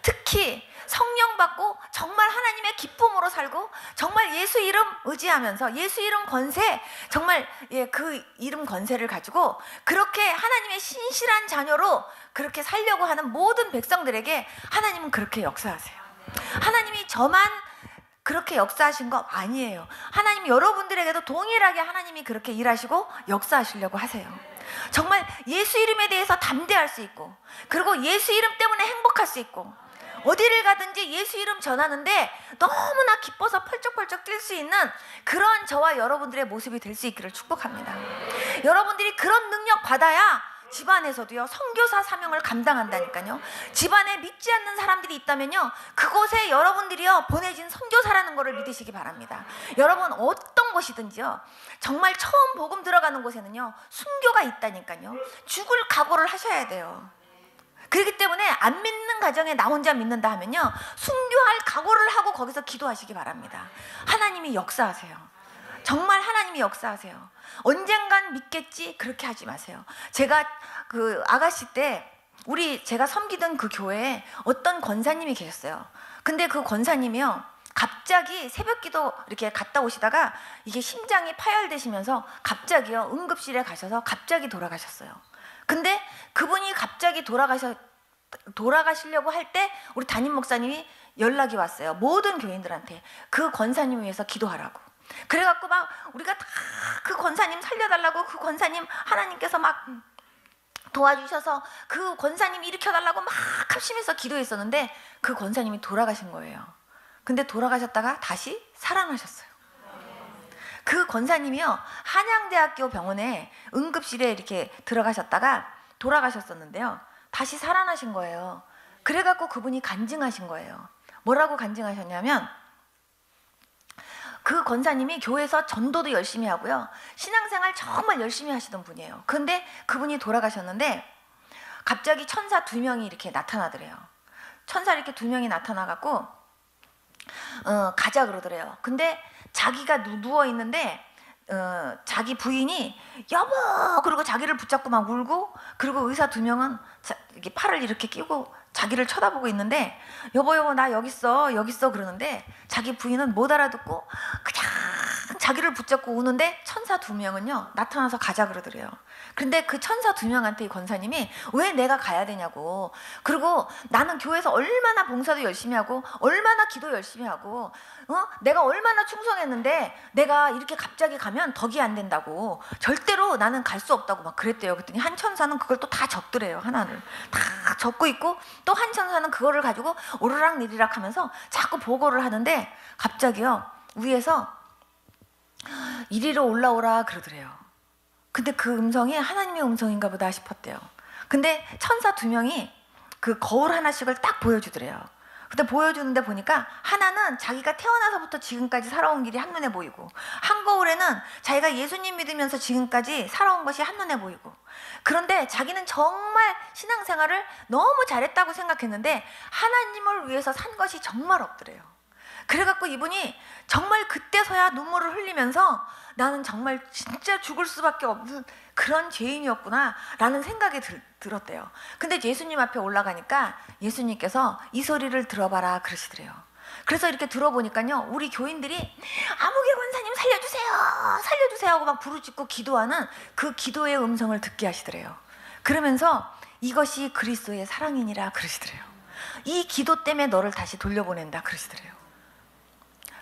특히 성령 받고 정말 하나님의 기쁨으로 살고 정말 예수 이름 의지하면서 예수 이름 권세, 정말 그 이름 권세를 가지고 그렇게 하나님의 신실한 자녀로 그렇게 살려고 하는 모든 백성들에게 하나님은 그렇게 역사하세요. 하나님이 저만 그렇게 역사하신 거 아니에요. 하나님 여러분들에게도 동일하게 하나님이 그렇게 일하시고 역사하시려고 하세요. 정말 예수 이름에 대해서 담대할 수 있고, 그리고 예수 이름 때문에 행복할 수 있고, 어디를 가든지 예수 이름 전하는데 너무나 기뻐서 펄쩍펄쩍 뛸 수 있는 그런 저와 여러분들의 모습이 될 수 있기를 축복합니다. 여러분들이 그런 능력 받아야 집안에서도요 선교사 사명을 감당한다니까요. 집안에 믿지 않는 사람들이 있다면요 그곳에 여러분들이요 보내진 선교사라는 것을 믿으시기 바랍니다. 여러분, 어떤 곳이든지요 정말 처음 복음 들어가는 곳에는요 순교가 있다니까요. 죽을 각오를 하셔야 돼요. 그렇기 때문에 안 믿는 가정에 나 혼자 믿는다 하면요 순교할 각오를 하고 거기서 기도하시기 바랍니다. 하나님이 역사하세요. 정말 하나님이 역사하세요. 언젠간 믿겠지 그렇게 하지 마세요. 제가 그 아가씨 때 제가 섬기던 그 교회에 어떤 권사님이 계셨어요. 근데 그 권사님이요 갑자기 새벽기도 이렇게 갔다 오시다가 이게 심장이 파열되시면서 갑자기요 응급실에 가셔서 갑자기 돌아가셨어요. 근데 그분이 갑자기 돌아가시려고 할 때 우리 담임 목사님이 연락이 왔어요. 모든 교인들한테 그 권사님 위해서 기도하라고. 그래갖고 막 우리가 다 그 권사님 살려달라고, 그 권사님 하나님께서 막 도와주셔서 그 권사님 일으켜달라고 막 합심해서 기도했었는데 그 권사님이 돌아가신 거예요. 근데 돌아가셨다가 다시 살아나셨어요. 그 권사님이요 한양대학교 병원에 응급실에 이렇게 들어가셨다가 돌아가셨었는데요 다시 살아나신 거예요. 그래갖고 그분이 간증하신 거예요. 뭐라고 간증하셨냐면, 그 권사님이 교회에서 전도도 열심히 하고요 신앙생활 정말 열심히 하시던 분이에요. 그런데 그분이 돌아가셨는데 갑자기 천사 2명이 이렇게 나타나더래요. 천사 이렇게 2명이 나타나갖고 가자 그러더래요. 근데 자기가 누워있는데 자기 부인이 여보 그리고 자기를 붙잡고 막 울고, 그리고 의사 2명은 이렇게 팔을 이렇게 끼고 자기를 쳐다보고 있는데 여보 나 여기 있어 그러는데 자기 부인은 못 알아듣고 그냥 자기를 붙잡고 우는데 천사 2명은요 나타나서 가자 그러더래요. 근데 그 천사 2명한테 이 권사님이 왜 내가 가야 되냐고, 그리고 나는 교회에서 얼마나 봉사도 열심히 하고 얼마나 기도 열심히 하고 내가 얼마나 충성했는데 내가 이렇게 갑자기 가면 덕이 안 된다고, 절대로 나는 갈 수 없다고 막 그랬대요. 그랬더니 한 천사는 그걸 또 다 적더래요. 하나를 다 적고 있고, 또 한 천사는 그거를 가지고 오르락 내리락 하면서 자꾸 보고를 하는데 갑자기요 위에서 이리로 올라오라 그러더래요. 근데 그 음성이 하나님의 음성인가 보다 싶었대요. 근데 천사 2명이 그 거울 하나씩을 딱 보여주더래요. 근데 보여주는데 보니까 하나는 자기가 태어나서부터 지금까지 살아온 길이 한눈에 보이고, 한 거울에는 자기가 예수님 믿으면서 지금까지 살아온 것이 한눈에 보이고, 그런데 자기는 정말 신앙생활을 너무 잘했다고 생각했는데 하나님을 위해서 산 것이 정말 없더래요. 그래갖고 이분이 정말 그때서야 눈물을 흘리면서 나는 정말 진짜 죽을 수밖에 없는 그런 죄인이었구나 라는 생각이 들었대요. 근데 예수님 앞에 올라가니까 예수님께서 이 소리를 들어봐라 그러시더래요. 그래서 이렇게 들어보니까요 우리 교인들이 아무개 권사님 살려주세요 하고 막 부르짖고 기도하는 그 기도의 음성을 듣게 하시더래요. 그러면서 이것이 그리스도의 사랑이니라 그러시더래요. 이 기도 때문에 너를 다시 돌려보낸다 그러시더래요.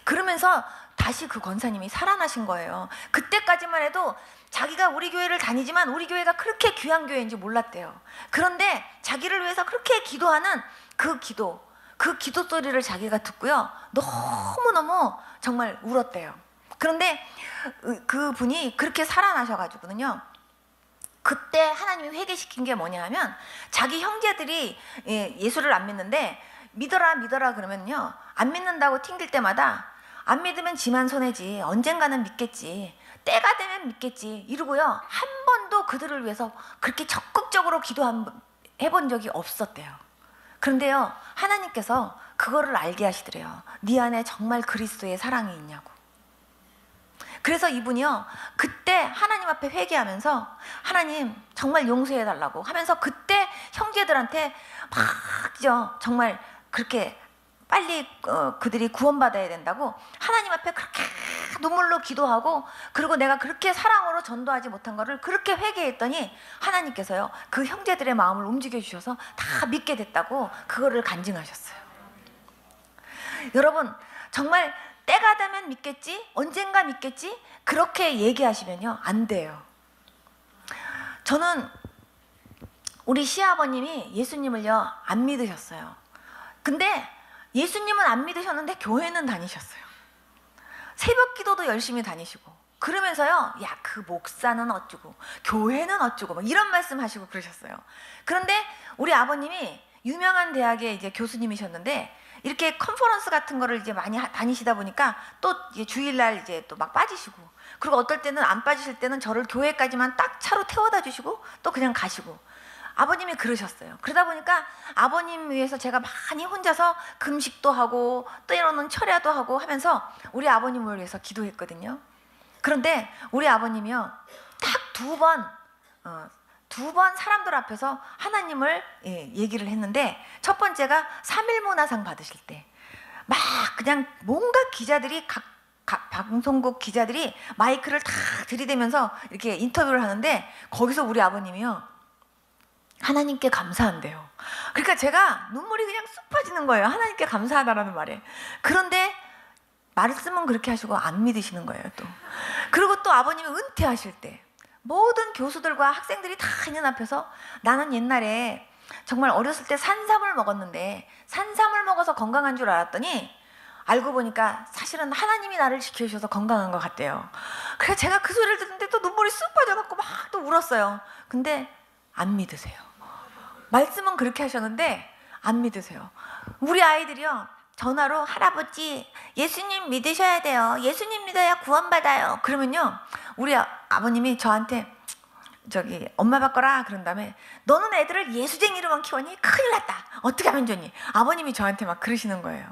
그러면서 다시 그 권사님이 살아나신 거예요. 그때까지만 해도 자기가 우리 교회를 다니지만 우리 교회가 그렇게 귀한 교회인지 몰랐대요. 그런데 자기를 위해서 그렇게 기도하는 그 기도 소리를 자기가 듣고요 너무너무 정말 울었대요. 그런데 그 분이 그렇게 살아나셔가지고는요 그때 하나님이 회개시킨 게 뭐냐 하면 자기 형제들이 예수를 안 믿는데 믿어라 믿어라 그러면요 안 믿는다고 튕길 때마다 안 믿으면 지만 손해지 언젠가는 믿겠지 때가 되면 믿겠지 이러고요 한 번도 그들을 위해서 그렇게 적극적으로 기도해본 적이 없었대요. 그런데요 하나님께서 그거를 알게 하시더래요. 네 안에 정말 그리스도의 사랑이 있냐고. 그래서 이분이요 그때 하나님 앞에 회개하면서 하나님 정말 용서해 달라고 하면서 그때 형제들한테 막 정말 그렇게 빨리 그들이 구원받아야 된다고 하나님 앞에 그렇게 눈물로 기도하고 그리고 내가 그렇게 사랑으로 전도하지 못한 거를 그렇게 회개했더니 하나님께서요 그 형제들의 마음을 움직여 주셔서 다 믿게 됐다고 그거를 간증하셨어요. 여러분 정말 때가 되면 믿겠지 언젠가 믿겠지 그렇게 얘기하시면요 안 돼요. 저는 우리 시아버님이 예수님을요 안 믿으셨어요. 근데 예수님은 안 믿으셨는데 교회는 다니셨어요. 새벽 기도도 열심히 다니시고 그러면서요 야 그 목사는 어쩌고 교회는 어쩌고 막 이런 말씀 하시고 그러셨어요. 그런데 우리 아버님이 유명한 대학의 이제 교수님이셨는데 이렇게 컨퍼런스 같은 거를 이제 많이 다니시다 보니까 또 이제 주일날 이제 또 막 빠지시고 그리고 어떨 때는 안 빠지실 때는 저를 교회까지만 딱 차로 태워다 주시고 또 그냥 가시고 아버님이 그러셨어요. 그러다 보니까 아버님 위해서 제가 많이 혼자서 금식도 하고 때로는 철야도 하고 하면서 우리 아버님을 위해서 기도했거든요. 그런데 우리 아버님이요 딱 두 번 사람들 앞에서 하나님을 얘기를 했는데 첫 번째가 3일 문화상 받으실 때 막 그냥 뭔가 기자들이 각 방송국 기자들이 마이크를 다 들이대면서 이렇게 인터뷰를 하는데 거기서 우리 아버님이요 하나님께 감사한대요. 그러니까 제가 눈물이 그냥 쑥 빠지는 거예요. 하나님께 감사하다라는 말에. 그런데 말씀은 그렇게 하시고 안 믿으시는 거예요 또. 그리고 또 아버님이 은퇴하실 때 모든 교수들과 학생들이 다 있는 앞에서 나는 옛날에 정말 어렸을 때 산삼을 먹었는데 산삼을 먹어서 건강한 줄 알았더니 알고 보니까 사실은 하나님이 나를 지켜주셔서 건강한 것 같대요. 그래서 제가 그 소리를 듣는데 또 눈물이 쑥 빠져갖고 막 또 울었어요. 근데 안 믿으세요. 말씀은 그렇게 하셨는데 안 믿으세요. 우리 아이들이요 전화로 할아버지 예수님 믿으셔야 돼요. 예수님 믿어야 구원받아요. 그러면요 우리 아버님이 저한테 저기 엄마 바꿔라 그런 다음에 너는 애들을 예수쟁이로만 키우니 큰일 났다. 어떻게 하면 좋니? 아버님이 저한테 막 그러시는 거예요.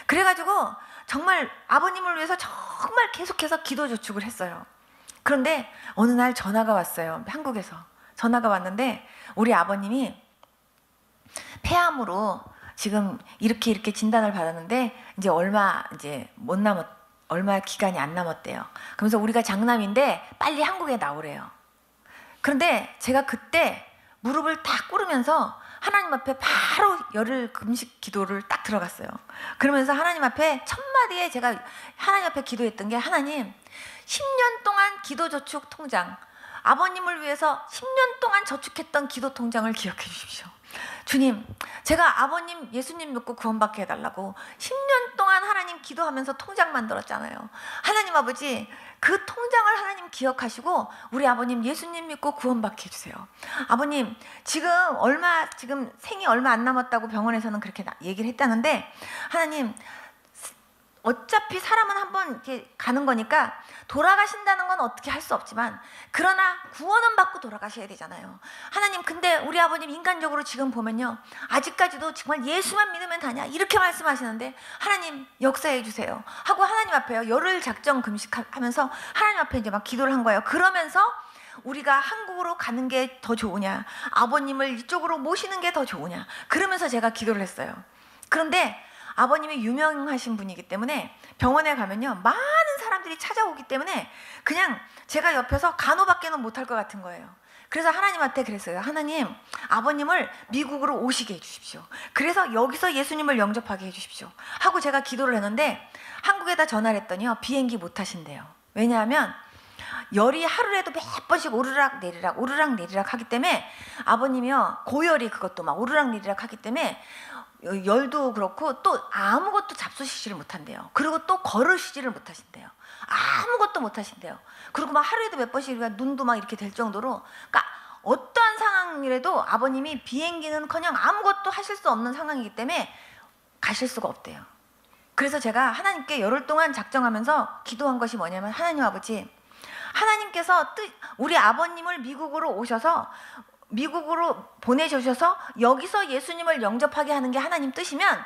그래가지고 정말 아버님을 위해서 정말 계속해서 기도 저축을 했어요. 그런데 어느 날 전화가 왔어요. 한국에서 전화가 왔는데 우리 아버님이 폐암으로 지금 이렇게 진단을 받았는데 이제 얼마 기간이 안 남았대요. 그러면서 우리가 장남인데 빨리 한국에 나오래요. 그런데 제가 그때 무릎을 딱 꿇으면서 하나님 앞에 바로 열흘 금식 기도를 딱 들어갔어요. 그러면서 하나님 앞에 첫 마디에 제가 하나님 앞에 기도했던 게 하나님 10년 동안 기도 저축 통장 아버님을 위해서 10년 동안 저축했던 기도 통장을 기억해 주십시오. 주님, 제가 아버님 예수님 믿고 구원받게 해달라고 10년 동안 하나님 기도하면서 통장 만들었잖아요. 하나님 아버지 그 통장을 하나님 기억하시고 우리 아버님 예수님 믿고 구원받게 해주세요. 아버님 지금 생이 얼마 안 남았다고 병원에서는 그렇게 얘기를 했다는데 하나님 어차피 사람은 한번 이렇게 가는 거니까 돌아가신다는 건 어떻게 할 수 없지만 그러나 구원은 받고 돌아가셔야 되잖아요. 하나님 근데 우리 아버님 인간적으로 지금 보면요 아직까지도 정말 예수만 믿으면 다냐 이렇게 말씀하시는데 하나님 역사해 주세요 하고 하나님 앞에요 열흘 작정 금식하면서 하나님 앞에 이제 막 기도를 한 거예요. 그러면서 우리가 한국으로 가는 게 더 좋으냐 아버님을 이쪽으로 모시는 게 더 좋으냐 그러면서 제가 기도를 했어요. 그런데 아버님이 유명하신 분이기 때문에 병원에 가면요 많은 사람들이 찾아오기 때문에 그냥 제가 옆에서 간호밖에는 못할 것 같은 거예요. 그래서 하나님한테 그랬어요. 하나님 아버님을 미국으로 오시게 해주십시오. 그래서 여기서 예수님을 영접하게 해주십시오 하고 제가 기도를 했는데 한국에다 전화를 했더니요 비행기 못 타신대요. 왜냐하면 열이 하루에도 몇 번씩 오르락 내리락 하기 때문에 아버님이요 고열이 그것도 막 오르락 내리락 하기 때문에 열도 그렇고 또 아무것도 잡수시지를 못한대요. 그리고 또 걸으시지를 못하신대요. 아무것도 못하신대요. 그리고 막 하루에도 몇 번씩 눈도 막 이렇게 될 정도로 그러니까 어떠한 상황이라도 아버님이 비행기는커녕 아무것도 하실 수 없는 상황이기 때문에 가실 수가 없대요. 그래서 제가 하나님께 열흘 동안 작정하면서 기도한 것이 뭐냐면, 하나님 아버지, 하나님께서 우리 아버님을 미국으로 보내주셔서 여기서 예수님을 영접하게 하는 게 하나님 뜻이면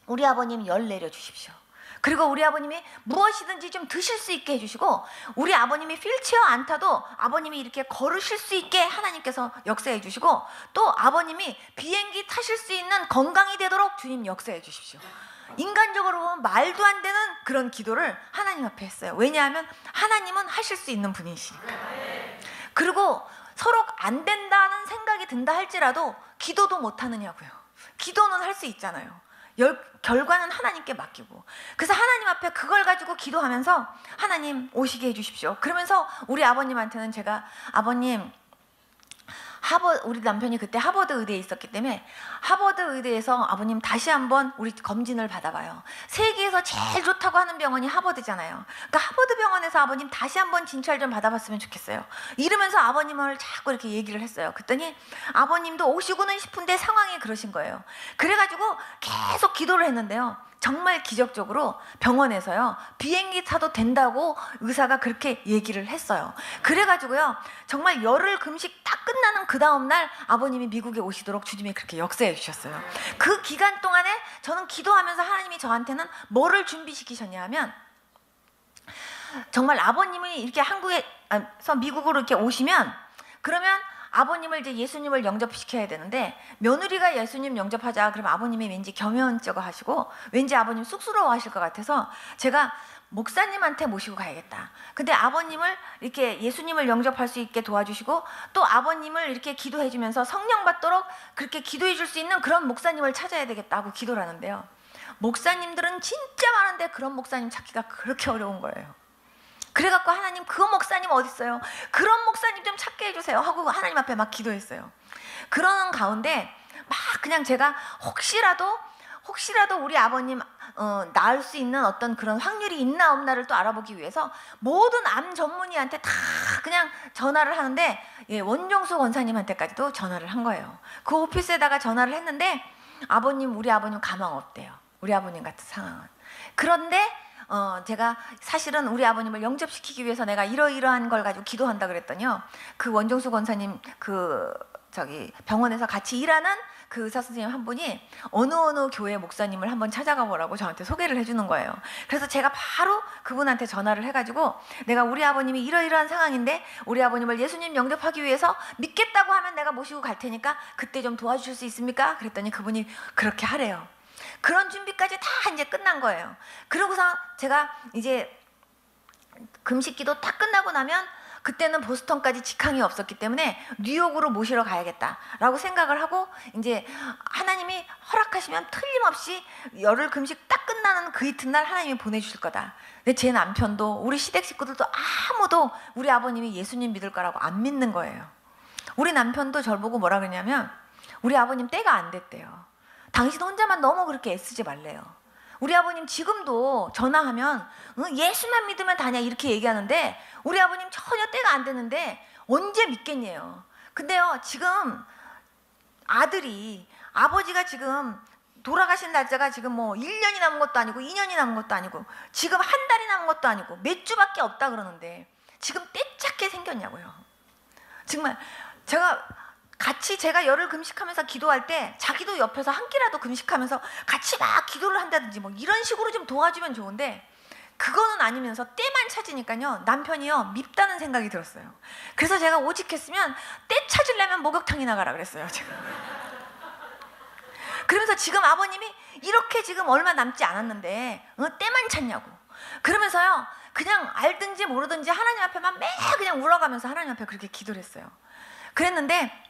우리 아버님 열 내려주십시오. 그리고 우리 아버님이 무엇이든지 좀 드실 수 있게 해주시고, 우리 아버님이 휠체어 안 타도 아버님이 이렇게 걸으실 수 있게 하나님께서 역사해 주시고, 또 아버님이 비행기 타실 수 있는 건강이 되도록 주님 역사해 주십시오. 인간적으로 보면 말도 안 되는 그런 기도를 하나님 앞에 했어요. 왜냐하면 하나님은 하실 수 있는 분이시니까. 그리고 서로 안 된다는 생각이 든다 할지라도 기도도 못 하느냐고요. 기도는 할 수 있잖아요. 결과는 하나님께 맡기고. 그래서 하나님 앞에 그걸 가지고 기도하면서 하나님 오시게 해주십시오. 그러면서 우리 아버님한테는 제가, 아버님, 우리 남편이 그때 하버드 의대에 있었기 때문에 하버드 의대에서 아버님 다시 한번 우리 검진을 받아봐요. 세계에서 제일 좋다고 하는 병원이 하버드잖아요. 그러니까 하버드 병원에서 아버님 다시 한번 진찰 좀 받아봤으면 좋겠어요. 이러면서 아버님을 자꾸 이렇게 얘기를 했어요. 그랬더니 아버님도 오시고는 싶은데 상황이 그러신 거예요. 그래가지고 계속 기도를 했는데요, 정말 기적적으로 병원에서요, 비행기 타도 된다고 의사가 그렇게 얘기를 했어요. 그래가지고요, 정말 열흘 금식 딱 끝나는 그 다음날 아버님이 미국에 오시도록 주님이 그렇게 역사해 주셨어요. 그 기간 동안에 저는 기도하면서 하나님이 저한테는 뭐를 준비시키셨냐 하면, 정말 아버님이 이렇게 한국에서 미국으로 이렇게 오시면, 그러면 아버님을 이제 예수님을 영접시켜야 되는데, 며느리가 예수님 영접하자 그러면 아버님이 왠지 겸연쩍어 하시고 왠지 아버님 쑥스러워 하실 것 같아서 제가 목사님한테 모시고 가야겠다. 근데 아버님을 이렇게 예수님을 영접할 수 있게 도와주시고, 또 아버님을 이렇게 기도해 주면서 성령 받도록 그렇게 기도해 줄 수 있는 그런 목사님을 찾아야 되겠다 하고 기도를 하는데요, 목사님들은 진짜 많은데 그런 목사님 찾기가 그렇게 어려운 거예요. 그래갖고 하나님, 그 목사님 어디 있어요? 그런 목사님 좀 찾게 해주세요 하고 하나님 앞에 막 기도했어요. 그러는 가운데 막 그냥 제가 혹시라도 우리 아버님 낳을 수 있는 어떤 그런 확률이 있나 없나를 또 알아보기 위해서 모든 암 전문의한테 다 그냥 전화를 하는데, 원종수 권사님한테까지도 전화를 한 거예요. 그 오피스에다가 전화를 했는데 우리 아버님 가망 없대요. 우리 아버님 같은 상황은. 그런데 제가 사실은 우리 아버님을 영접시키기 위해서 내가 이러이러한 걸 가지고 기도한다 그랬더니요, 그 원종수 권사님 병원에서 같이 일하는 그 의사 선생님 한 분이 어느 교회 목사님을 한번 찾아가 보라고 저한테 소개를 해주는 거예요. 그래서 제가 바로 그분한테 전화를 해가지고, 내가 우리 아버님이 이러이러한 상황인데 우리 아버님을 예수님 영접하기 위해서 믿겠다고 하면 내가 모시고 갈 테니까 그때 좀 도와주실 수 있습니까? 그랬더니 그분이 그렇게 하래요. 그런 준비까지 다 이제 끝난 거예요. 그러고서 제가 이제 금식기도 다 끝나고 나면, 그때는 보스턴까지 직항이 없었기 때문에 뉴욕으로 모시러 가야겠다라고 생각을 하고, 이제 하나님이 허락하시면 틀림없이 열흘 금식 딱 끝나는 그 이튿날 하나님이 보내주실 거다. 근데 제 남편도 우리 시댁 식구들도 아무도 우리 아버님이 예수님 믿을 거라고 안 믿는 거예요. 우리 남편도 저를 보고 뭐라 그러냐면, 우리 아버님 때가 안 됐대요. 당신 혼자만 너무 그렇게 애쓰지 말래요. 우리 아버님 지금도 전화하면 예수만 믿으면 다냐 이렇게 얘기하는데, 우리 아버님 전혀 때가 안 됐는데 언제 믿겠냐요. 근데요, 지금 아버지가 지금 돌아가신 날짜가 지금 뭐 1년이 남은 것도 아니고 2년이 남은 것도 아니고 지금 한 달이 남은 것도 아니고 몇 주밖에 없다 그러는데 지금 때착게 생겼냐고요. 정말 제가 열흘 금식하면서 기도할 때 자기도 옆에서 한 끼라도 금식하면서 같이 막 기도를 한다든지 뭐 이런 식으로 좀 도와주면 좋은데, 그거는 아니면서 때만 찾으니까요, 남편이요 밉다는 생각이 들었어요. 그래서 제가 오직했으면 때 찾으려면 목욕탕이나 가라 그랬어요, 제가. 그러면서 지금 아버님이 이렇게 지금 얼마 남지 않았는데 때만 찾냐고. 그러면서요, 그냥 알든지 모르든지 하나님 앞에만 매 그냥 울어가면서 하나님 앞에 그렇게 기도를 했어요. 그랬는데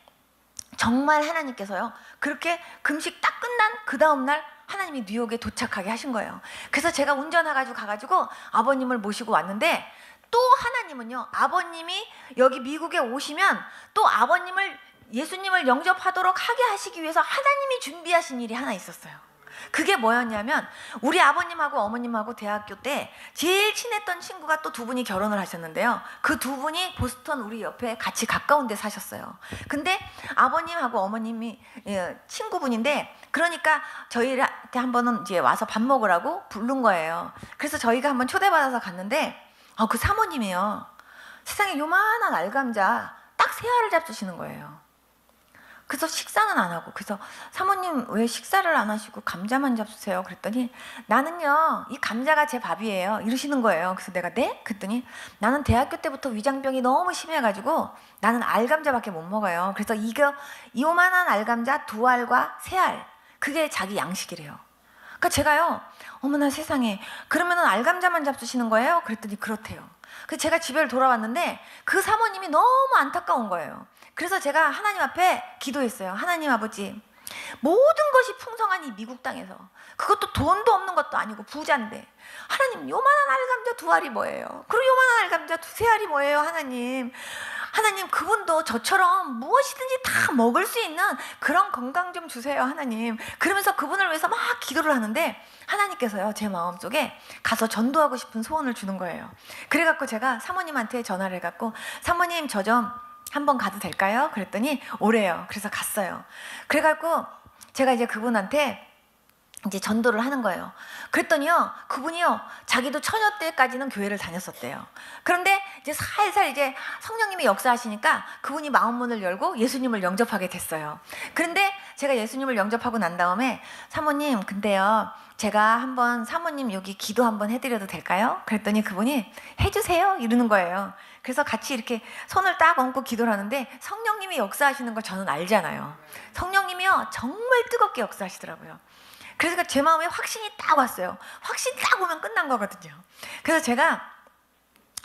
정말 하나님께서요, 그렇게 금식 딱 끝난 그 다음날 하나님이 뉴욕에 도착하게 하신 거예요. 그래서 제가 운전해가지고 가가지고 아버님을 모시고 왔는데, 또 하나님은요, 아버님이 여기 미국에 오시면 또 아버님을 예수님을 영접하도록 하게 하시기 위해서 하나님이 준비하신 일이 하나 있었어요. 그게 뭐였냐면 우리 아버님하고 어머님하고 대학교 때 제일 친했던 친구가 또 두 분이 결혼을 하셨는데요. 그 두 분이 보스턴 우리 옆에 같이 가까운 데 사셨어요. 근데 아버님하고 어머님이 친구분인데, 그러니까 저희한테 한 번은 이제 와서 밥 먹으라고 부른 거예요. 그래서 저희가 한번 초대받아서 갔는데 그 사모님이요, 세상에 요만한 알감자 딱 세 알을 잡수시는 거예요. 그래서 식사는 안 하고, 그래서 사모님 왜 식사를 안 하시고 감자만 잡수세요? 그랬더니 나는요 이 감자가 제 밥이에요 이러시는 거예요. 그래서 내가 네? 그랬더니 나는 대학교 때부터 위장병이 너무 심해가지고 나는 알감자밖에 못 먹어요. 그래서 요만한 알감자 2알과 3알, 그게 자기 양식이래요. 그러니까 제가요, 어머나 세상에, 그러면은 알감자만 잡수시는 거예요? 그랬더니 그렇대요. 그래서 제가 집에 돌아왔는데 그 사모님이 너무 안타까운 거예요. 그래서 제가 하나님 앞에 기도했어요. 하나님 아버지, 모든 것이 풍성한 이 미국 땅에서, 그것도 돈도 없는 것도 아니고 부자인데, 하나님 요만한 알감자 2알이 뭐예요? 그리고 요만한 알감자 3알이 뭐예요? 하나님 그분도 저처럼 무엇이든지 다 먹을 수 있는 그런 건강 좀 주세요 하나님. 그러면서 그분을 위해서 막 기도를 하는데 하나님께서요 제 마음속에 가서 전도하고 싶은 소원을 주는 거예요. 그래갖고 제가 사모님한테 전화를 해갖고 사모님 저 좀 한번 가도 될까요? 그랬더니 오래요. 그래서 갔어요. 그래갖고 제가 이제 그분한테 이제 전도를 하는 거예요. 그랬더니요 그분이요 자기도 처녀 때까지는 교회를 다녔었대요. 그런데 이제 살살 이제 성령님이 역사하시니까 그분이 마음문을 열고 예수님을 영접하게 됐어요. 그런데 제가 예수님을 영접하고 난 다음에 사모님 근데요 제가 한번 사모님 여기 기도 한번 해드려도 될까요? 그랬더니 그분이 해주세요 이러는 거예요. 그래서 같이 이렇게 손을 딱 얹고 기도를 하는데 성령님이 역사하시는 거 저는 알잖아요. 성령님이요 정말 뜨겁게 역사하시더라고요. 그래서 제 마음에 확신이 딱 왔어요. 확신 딱 오면 끝난 거거든요. 그래서 제가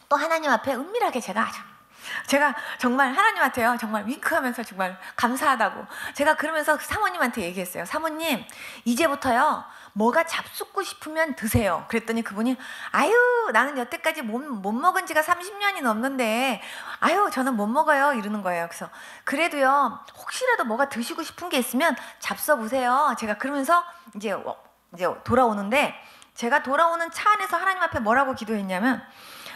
또 하나님 앞에 은밀하게 제가 정말 하나님한테요 정말 윙크하면서 정말 감사하다고 제가 그러면서 사모님한테 얘기했어요. 사모님 이제부터요 뭐가 잡숫고 싶으면 드세요. 그랬더니 그분이 아유 나는 여태까지 못 먹은 지가 30년이 넘는데 아유 저는 못 먹어요 이러는 거예요. 그래서 그래도요 혹시라도 뭐가 드시고 싶은 게 있으면 잡숴 보세요. 제가 그러면서 이제 돌아오는데 제가 돌아오는 차 안에서 하나님 앞에 뭐라고 기도했냐면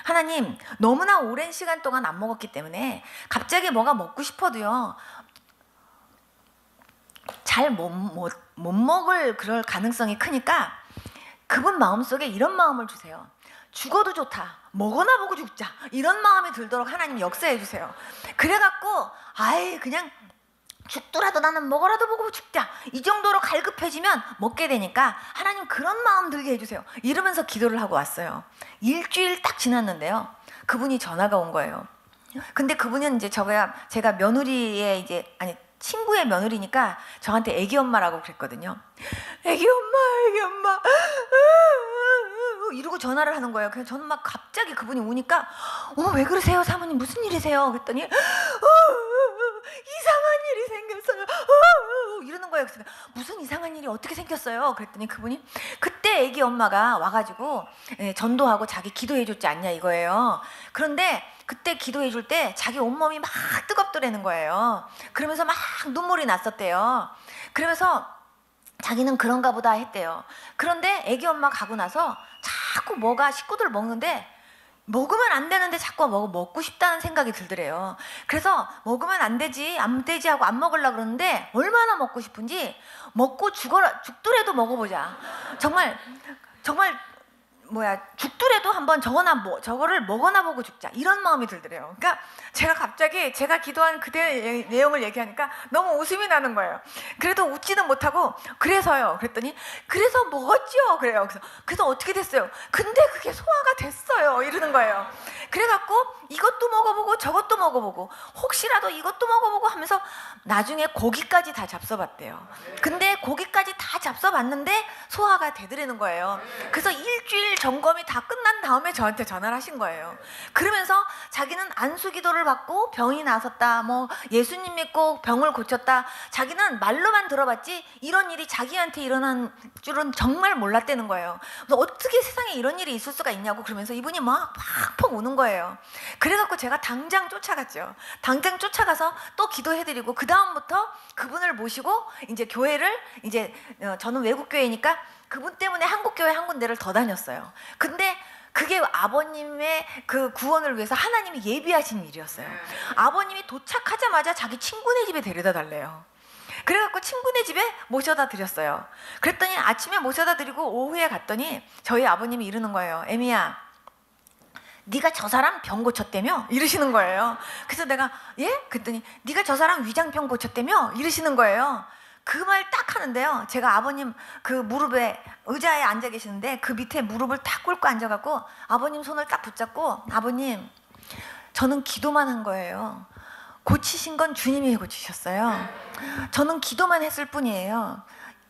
하나님 너무나 오랜 시간 동안 안 먹었기 때문에 갑자기 뭐가 먹고 싶어도요 잘 못 먹을 그럴 가능성이 크니까 그분 마음속에 이런 마음을 주세요. 죽어도 좋다, 먹어나 보고 죽자, 이런 마음이 들도록 하나님 역사해 주세요. 그래갖고 아이 그냥 죽더라도 나는 먹어라도 보고 죽자, 이 정도로 갈급해지면 먹게 되니까 하나님 그런 마음 들게 해주세요 이러면서 기도를 하고 왔어요. 일주일 딱 지났는데요 그분이 전화가 온 거예요. 근데 그분은 이제 제가 며느리의 친구의 며느리니까 저한테 애기 엄마라고 그랬거든요. 애기 엄마 이러고 전화를 하는 거예요. 그래서 저는 막 갑자기 그분이 우니까 어머 왜 그러세요 사모님 무슨 일이세요? 그랬더니 이상한 일이 생겼어요 이러는 거예요. 그래서 무슨 이상한 일이 어떻게 생겼어요? 그랬더니 그분이 그때 애기 엄마가 와가지고 전도하고 자기 기도해줬지 않냐 이거예요. 그런데 그때 기도해줄 때 자기 온몸이 막 뜨겁더라는 거예요. 그러면서 막 눈물이 났었대요. 그러면서 자기는 그런가 보다 했대요. 그런데 애기 엄마 가고 나서 자꾸 식구들 먹는데 먹으면 안 되는데 자꾸 먹고 싶다는 생각이 들더래요. 그래서 먹으면 안 되지 하고 안 먹으려고 그러는데 얼마나 먹고 싶은지 먹고 죽더라도 먹어보자. 정말 죽더라도 한번 저거를 먹어나 보고 죽자 이런 마음이 들더래요. 그러니까 제가 갑자기 제가 기도한 그때 내용을 얘기하니까 너무 웃음이 나는 거예요. 그래도 웃지는 못하고 그래서요 그랬더니 그래서 먹었죠 그래요. 그래서 어떻게 됐어요? 근데 그게 소화가 됐어요 이러는 거예요. 그래갖고 이것도 먹어보고 저것도 먹어보고 혹시라도 이것도 먹어보고 하면서 나중에 고기까지 다 잡숴봤대요. 근데 고기까지 다 잡숴봤는데 소화가 되더라는 거예요. 그래서 일주일 점검이 다 끝난 다음에 저한테 전화를 하신 거예요. 그러면서 자기는 안수기도를 받고 병이 나섰다, 예수님 믿고 병을 고쳤다, 자기는 말로만 들어봤지 이런 일이 자기한테 일어난 줄은 정말 몰랐다는 거예요. 그래서 어떻게 세상에 이런 일이 있을 수가 있냐고 그러면서 이분이 막 팍팍 우는 거예요. 그래갖고 제가 당장 쫓아갔죠. 당장 쫓아가서 또 기도해드리고 그 다음부터 그분을 모시고 이제 교회를 이제 저는 외국 교회니까 그분 때문에 한국 교회 한 군데를 더 다녔어요. 근데 그게 아버님의 그 구원을 위해서 하나님이 예비하신 일이었어요. 아버님이 도착하자마자 자기 친구네 집에 데려다 달래요. 그래갖고 친구네 집에 모셔다 드렸어요. 그랬더니 아침에 모셔다 드리고 오후에 갔더니 저희 아버님이 이러는 거예요. 애미야, 네가 저 사람 병 고쳤다며? 이러시는 거예요. 그래서 내가 예? 그랬더니 네가 저 사람 위장병 고쳤다며? 이러시는 거예요. 그 말 딱 하는데요, 제가 아버님 그 무릎에 의자에 앉아 계시는데 그 밑에 무릎을 딱 꿇고 앉아갖고 아버님 손을 딱 붙잡고, 아버님 저는 기도만 한 거예요. 고치신 건 주님이 고치셨어요. 저는 기도만 했을 뿐이에요.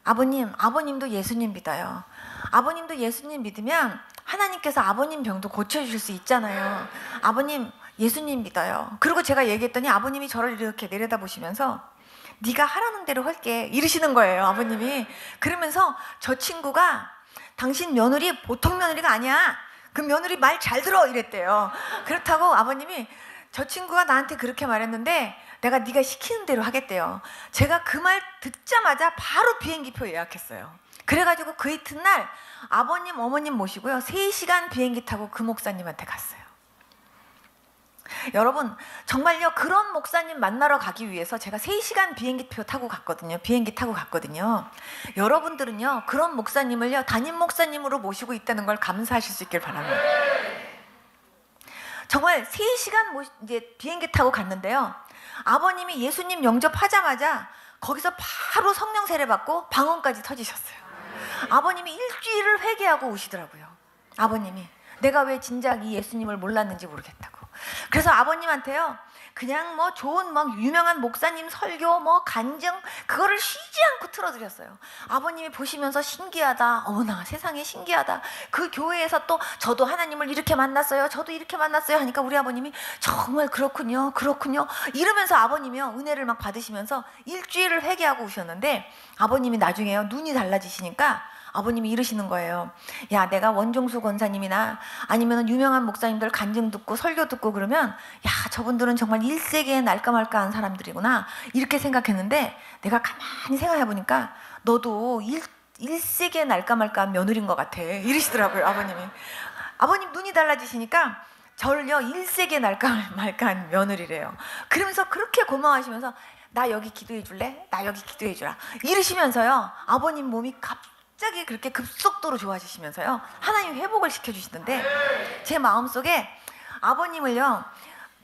아버님도 예수님 믿어요. 아버님도 예수님 믿으면 하나님께서 아버님 병도 고쳐주실 수 있잖아요. 아버님 예수님 믿어요. 그리고 제가 얘기했더니 아버님이 저를 이렇게 내려다보시면서 네가 하라는 대로 할게 이러시는 거예요, 아버님이. 그러면서 저 친구가 당신 며느리 보통 며느리가 아니야. 그 며느리 말 잘 들어 이랬대요. 그렇다고 아버님이 저 친구가 나한테 그렇게 말했는데 내가 네가 시키는 대로 하겠대요. 제가 그 말 듣자마자 바로 비행기표 예약했어요. 그래가지고 그 이튿날 아버님 어머님 모시고요 3시간 비행기 타고 그 목사님한테 갔어요. 여러분 정말요, 그런 목사님 만나러 가기 위해서 제가 3시간 비행기 타고 갔거든요. 여러분들은요 그런 목사님을요 담임 목사님으로 모시고 있다는 걸 감사하실 수 있길 바랍니다. 정말 3시간 이제 비행기 타고 갔는데요, 아버님이 예수님 영접하자마자 거기서 바로 성령 세례 받고 방언까지 터지셨어요. 아버님이 일주일을 회개하고 오시더라고요. 아버님이 내가 왜 진작 이 예수님을 몰랐는지 모르겠다고. 그래서 아버님한테요 그냥 뭐 좋은 막 유명한 목사님 설교 뭐 간증 그거를 쉬지 않고 틀어드렸어요. 아버님이 보시면서 신기하다, 어머나 세상에 신기하다, 그 교회에서 또 저도 하나님을 이렇게 만났어요, 저도 이렇게 만났어요 하니까 우리 아버님이 정말 그렇군요 이러면서 아버님이요 은혜를 막 받으시면서 일주일을 회개하고 오셨는데, 아버님이 나중에요 눈이 달라지시니까 아버님이 이러시는 거예요. 야, 내가 원종수 권사님이나 아니면 유명한 목사님들 간증 듣고 설교 듣고 그러면 야, 저분들은 정말 1세기에 날까 말까 한 사람들이구나 이렇게 생각했는데 내가 가만히 생각해 보니까 너도 1세기에 날까 말까 한 며느리인 것 같아 이러시더라고요, 아버님이. 아버님 눈이 달라지시니까 저를요 1세기에 날까 말까 한 며느리래요. 그러면서 그렇게 고마워하시면서 나 여기 기도해 줄래? 나 여기 기도해 주라 이러시면서요 아버님 몸이 갑자기 그렇게 급속도로 좋아지시면서요 하나님 회복을 시켜주시던데, 제 마음속에 아버님을요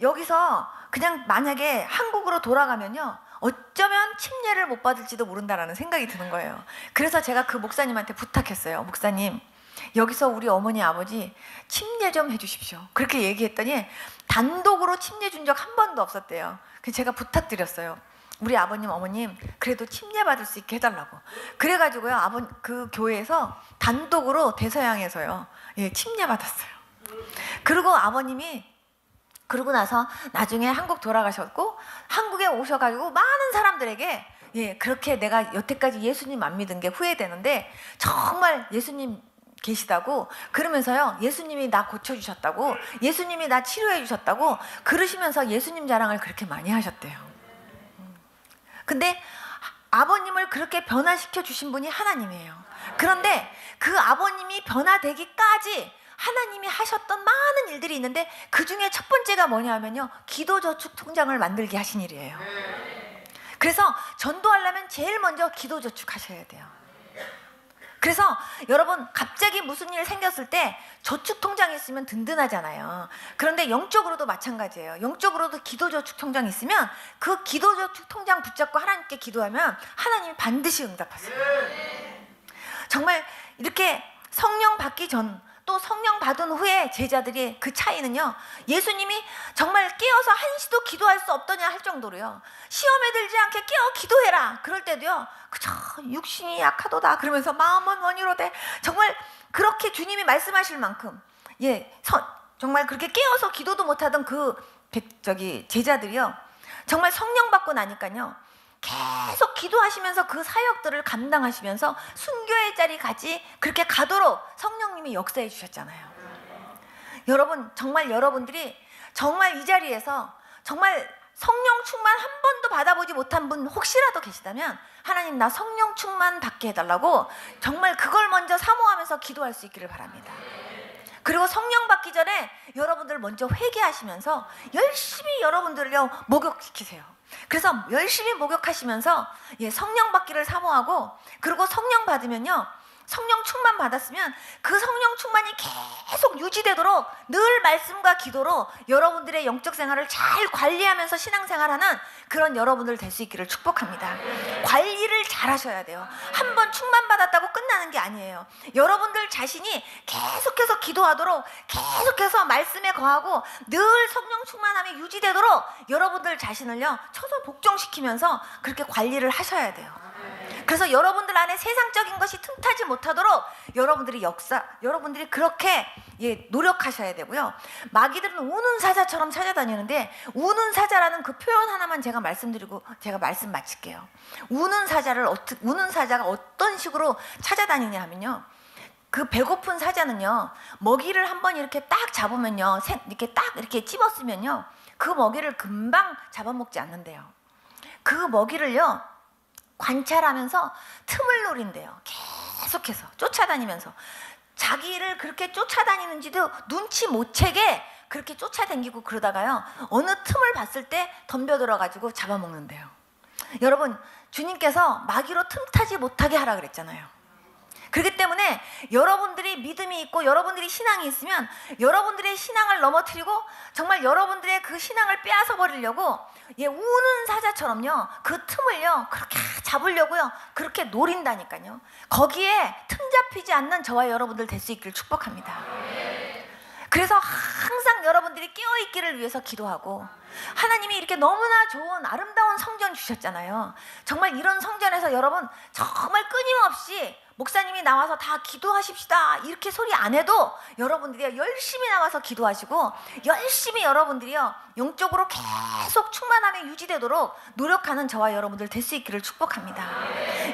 여기서 그냥 만약에 한국으로 돌아가면요 어쩌면 침례를 못 받을지도 모른다라는 생각이 드는 거예요. 그래서 제가 그 목사님한테 부탁했어요. 목사님, 여기서 우리 어머니 아버지 침례 좀 해주십시오. 그렇게 얘기했더니 단독으로 침례 준 적 한 번도 없었대요. 그래서 제가 부탁드렸어요. 우리 아버님 어머님 그래도 침례 받을 수 있게 해달라고. 그래가지고요 그 교회에서 단독으로 대서양에서요 침례 받았어요. 그리고 아버님이 그러고 나서 나중에 한국 돌아가셨고 한국에 오셔가지고 많은 사람들에게 그렇게 내가 여태까지 예수님 안 믿은 게 후회되는데 정말 예수님 계시다고 그러면서요 예수님이 나 고쳐주셨다고, 예수님이 나 치료해 주셨다고 그러시면서 예수님 자랑을 그렇게 많이 하셨대요. 근데 아버님을 그렇게 변화시켜 주신 분이 하나님이에요. 그런데 그 아버님이 변화되기까지 하나님이 하셨던 많은 일들이 있는데 그 중에 첫 번째가 뭐냐면요 기도저축통장을 만들게 하신 일이에요. 그래서 전도하려면 제일 먼저 기도저축하셔야 돼요. 그래서 여러분 갑자기 무슨 일 생겼을 때 저축통장이 있으면 든든하잖아요. 그런데 영적으로도 마찬가지예요. 영적으로도 기도저축통장이 있으면 그 기도저축통장 붙잡고 하나님께 기도하면 하나님이 반드시 응답하세요. 정말 이렇게 성령 받기 전 또 성령 받은 후에 제자들이 그 차이는요 예수님이 정말 깨어서 한시도 기도할 수 없더냐 할 정도로요 시험에 들지 않게 깨어 기도해라 그럴 때도요 그저 육신이 약하도다 그러면서 마음은 원이로되 정말 그렇게 주님이 말씀하실 만큼 정말 그렇게 깨어서 기도도 못하던 그 제자들이요 정말 성령 받고 나니까요 계속 기도하시면서 그 사역들을 감당하시면서 순교의 자리까지 그렇게 가도록 성령님이 역사해 주셨잖아요. 여러분, 정말 여러분들이 정말 이 자리에서 정말 성령 충만 한 번도 받아보지 못한 분 혹시라도 계시다면 하나님 나 성령 충만 받게 해달라고 정말 그걸 먼저 사모하면서 기도할 수 있기를 바랍니다. 그리고 성령 받기 전에 여러분들 먼저 회개하시면서 열심히 여러분들을요 목욕시키세요. 그래서 열심히 목욕하시면서 성령 받기를 사모하고, 그리고 성령 받으면요, 성령 충만 받았으면 그 성령 충만이 계속 유지되도록 늘 말씀과 기도로 여러분들의 영적 생활을 잘 관리하면서 신앙생활하는 그런 여러분들 될 수 있기를 축복합니다. 관리를 잘 하셔야 돼요. 한 번 충만 받았다고 끝나는 게 아니에요. 여러분들 자신이 계속해서 기도하도록, 계속해서 말씀에 거하고 늘 성령 충만함이 유지되도록 여러분들 자신을요 쳐서 복종시키면서 그렇게 관리를 하셔야 돼요. 그래서 여러분들 안에 세상적인 것이 틈타지 못하도록 여러분들이 그렇게 노력하셔야 되고요. 마귀들은 우는 사자처럼 찾아다니는데, 우는 사자라는 그 표현 하나만 제가 말씀드리고 제가 말씀 마칠게요. 우는 사자가 어떤 식으로 찾아다니냐 하면요, 그 배고픈 사자는요, 먹이를 한번 이렇게 딱 잡으면요, 이렇게 찝었으면요, 그 먹이를 금방 잡아먹지 않는데요. 그 먹이를요 관찰하면서 틈을 노린대요. 계속해서 쫓아다니면서 자기를 그렇게 쫓아다니는지도 눈치 못 채게 그렇게 쫓아다니고, 그러다가요 어느 틈을 봤을 때 덤벼들어가지고 잡아먹는데요. 여러분, 주님께서 마귀로 틈타지 못하게 하라 그랬잖아요. 그렇기 때문에 여러분들이 믿음이 있고 여러분들이 신앙이 있으면 여러분들의 신앙을 넘어뜨리고 정말 여러분들의 그 신앙을 빼앗아 버리려고 우는 사자처럼요 그 틈을요 그렇게 잡으려고요 그렇게 노린다니까요. 거기에 틈 잡히지 않는 저와 여러분들 될 수 있기를 축복합니다. 그래서 항상 여러분들이 깨어있기를 위해서 기도하고, 하나님이 이렇게 너무나 좋은 아름다운 성전 주셨잖아요. 정말 이런 성전에서 여러분 정말 끊임없이 목사님이 나와서 다 기도하십시다 이렇게 소리 안 해도 여러분들이 열심히 나와서 기도하시고 열심히 여러분들이요 영적으로 계속 충만함이 유지되도록 노력하는 저와 여러분들 될 수 있기를 축복합니다.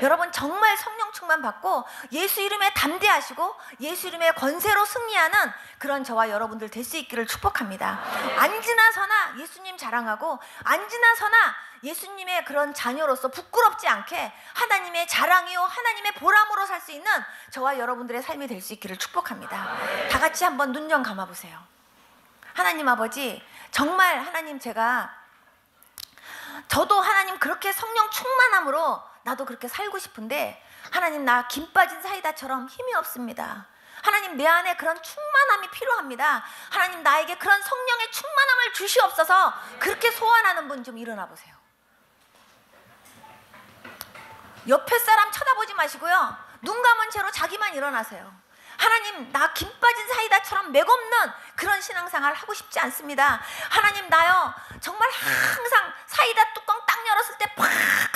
여러분 정말 성령 충만 받고 예수 이름에 담대하시고 예수 이름의 권세로 승리하는 그런 저와 여러분들 될 수 있기를 축복합니다. 앉으나 서나 예수님 자랑하고, 앉으나 서나 예수님의 그런 자녀로서 부끄럽지 않게 하나님의 자랑이요 하나님의 보람으로 살 수 있는 저와 여러분들의 삶이 될 수 있기를 축복합니다. 다 같이 한번 눈 좀 감아보세요. 하나님 아버지, 정말 하나님, 저도 하나님 그렇게 성령 충만함으로 나도 그렇게 살고 싶은데 하나님 나 김 빠진 사이다처럼 힘이 없습니다. 하나님 내 안에 그런 충만함이 필요합니다. 하나님 나에게 그런 성령의 충만함을 주시옵소서. 그렇게 소원하는 분 좀 일어나 보세요. 옆에 사람 쳐다보지 마시고요 눈 감은 채로 자기만 일어나세요. 하나님 나 김 빠진 사이다처럼 맥없는 그런 신앙생활 하고 싶지 않습니다. 하나님 나요 정말 항상 사이다 뚜껑 딱 열었을 때 팍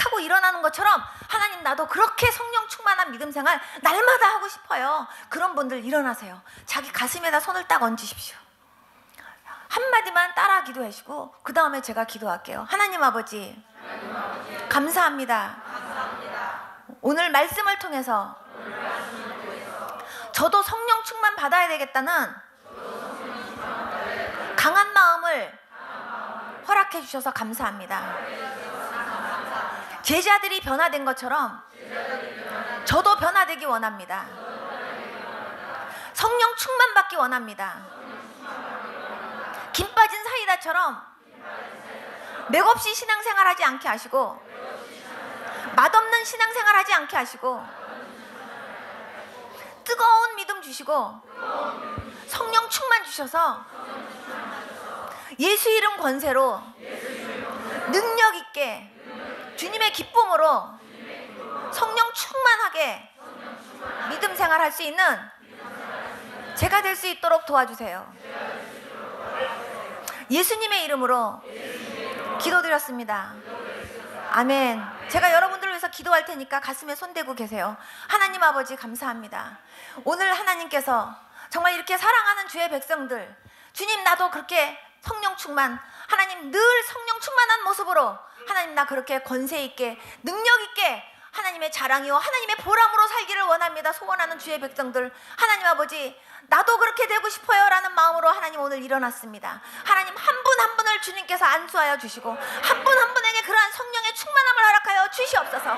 하고 일어나는 것처럼 하나님 나도 그렇게 성령 충만한 믿음 생활 날마다 하고 싶어요. 그런 분들 일어나세요. 자기 가슴에다 손을 딱 얹으십시오. 한마디만 따라 기도하시고 그 다음에 제가 기도할게요. 하나님 아버지, 감사합니다. 오늘 말씀을 통해서 저도 성령 충만 받아야 되겠다는 강한 마음을 허락해 주셔서 감사합니다. 제자들이 변화된 것처럼 저도 변화되기 원합니다. 성령 충만 받기 원합니다. 김 빠진 사이다처럼 맥없이 신앙생활하지 않게 하시고 맛없는 신앙생활 하지 않게 하시고 뜨거운 믿음 주시고 성령 충만 주셔서 예수 이름 권세로 능력 있게 주님의 기쁨으로 성령 충만하게 믿음 생활 할 수 있는 제가 될 수 있도록 도와주세요. 예수님의 이름으로 기도드렸습니다. 아멘. 제가 여러분들을 위해서 기도할 테니까 가슴에 손대고 계세요. 하나님 아버지 감사합니다. 오늘 하나님께서 정말 이렇게 사랑하는 주의 백성들, 주님 나도 그렇게 성령 충만, 하나님 늘 성령 충만한 모습으로 하나님 나 그렇게 권세 있게 능력 있게 하나님의 자랑이요 하나님의 보람으로 살기를 원합니다. 소원하는 주의 백성들, 하나님 아버지 나도 그렇게 되고 싶어요 라는 마음으로 하나님 오늘 일어났습니다. 하나님 한 분 한 분을 주님께서 안수하여 주시고 한 분 한 분에게 그러한 성령의 충만함을 허락하여 주시옵소서.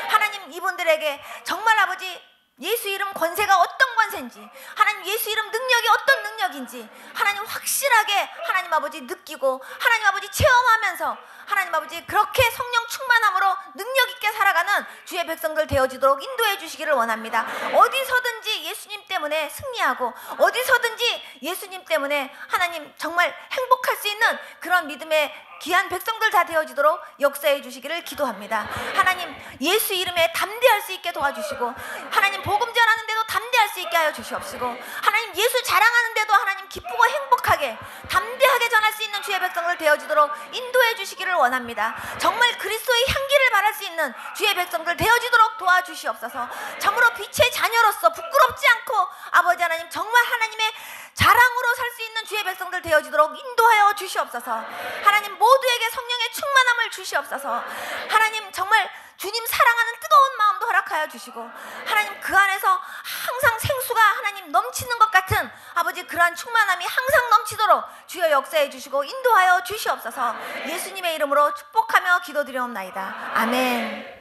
하나님 이분들에게 정말 아버지 예수 이름 권세가 어떤 권세인지, 하나님 예수 이름 능력이 어떤 능력인지 하나님 확실하게 하나님 아버지 느끼고 하나님 아버지 체험하면서 하나님 아버지 그렇게 성령 충만함으로 능력 있게 살아가는 주의 백성들 되어지도록 인도해 주시기를 원합니다. 어디서든지 예수님 때문에 승리하고 어디서든지 예수님 때문에 하나님 정말 행복할 수 있는 그런 믿음의 귀한 백성들 다 되어지도록 역사해 주시기를 기도합니다. 하나님 예수 이름에 담대할 수 있게 도와주시고 하나님 복음 전하는데도 담대할 수 있게 하여 주시옵시고 하나님 예수 자랑하는데도 하나님 기쁘고 행복하게 담대하게 전할 수 있는 주의 백성들 되어지도록 인도해 주시기를 원합니다. 정말 그리스도의 향기를 발할 수 있는 주의 백성들 되어지도록 도와주시옵소서. 참으로 빛의 자녀로서 부끄럽지 않고 아버지 하나님 정말 하나님의 자랑으로 살 수 있는 주의 백성들 되어지도록 인도하여 주시옵소서. 하나님 모두에게 성령의 충만함을 주시옵소서. 하나님 정말 주님 사랑하는 뜨거운 마음도 허락하여 주시고 하나님 그 안에서 항상 생수가 하나님 넘치는 것 같은 아버지 그러한 충만함이 항상 넘치도록 주여 역사해 주시고 인도하여 주시옵소서. 예수님의 이름으로 축복하며 기도드리옵나이다. 아멘.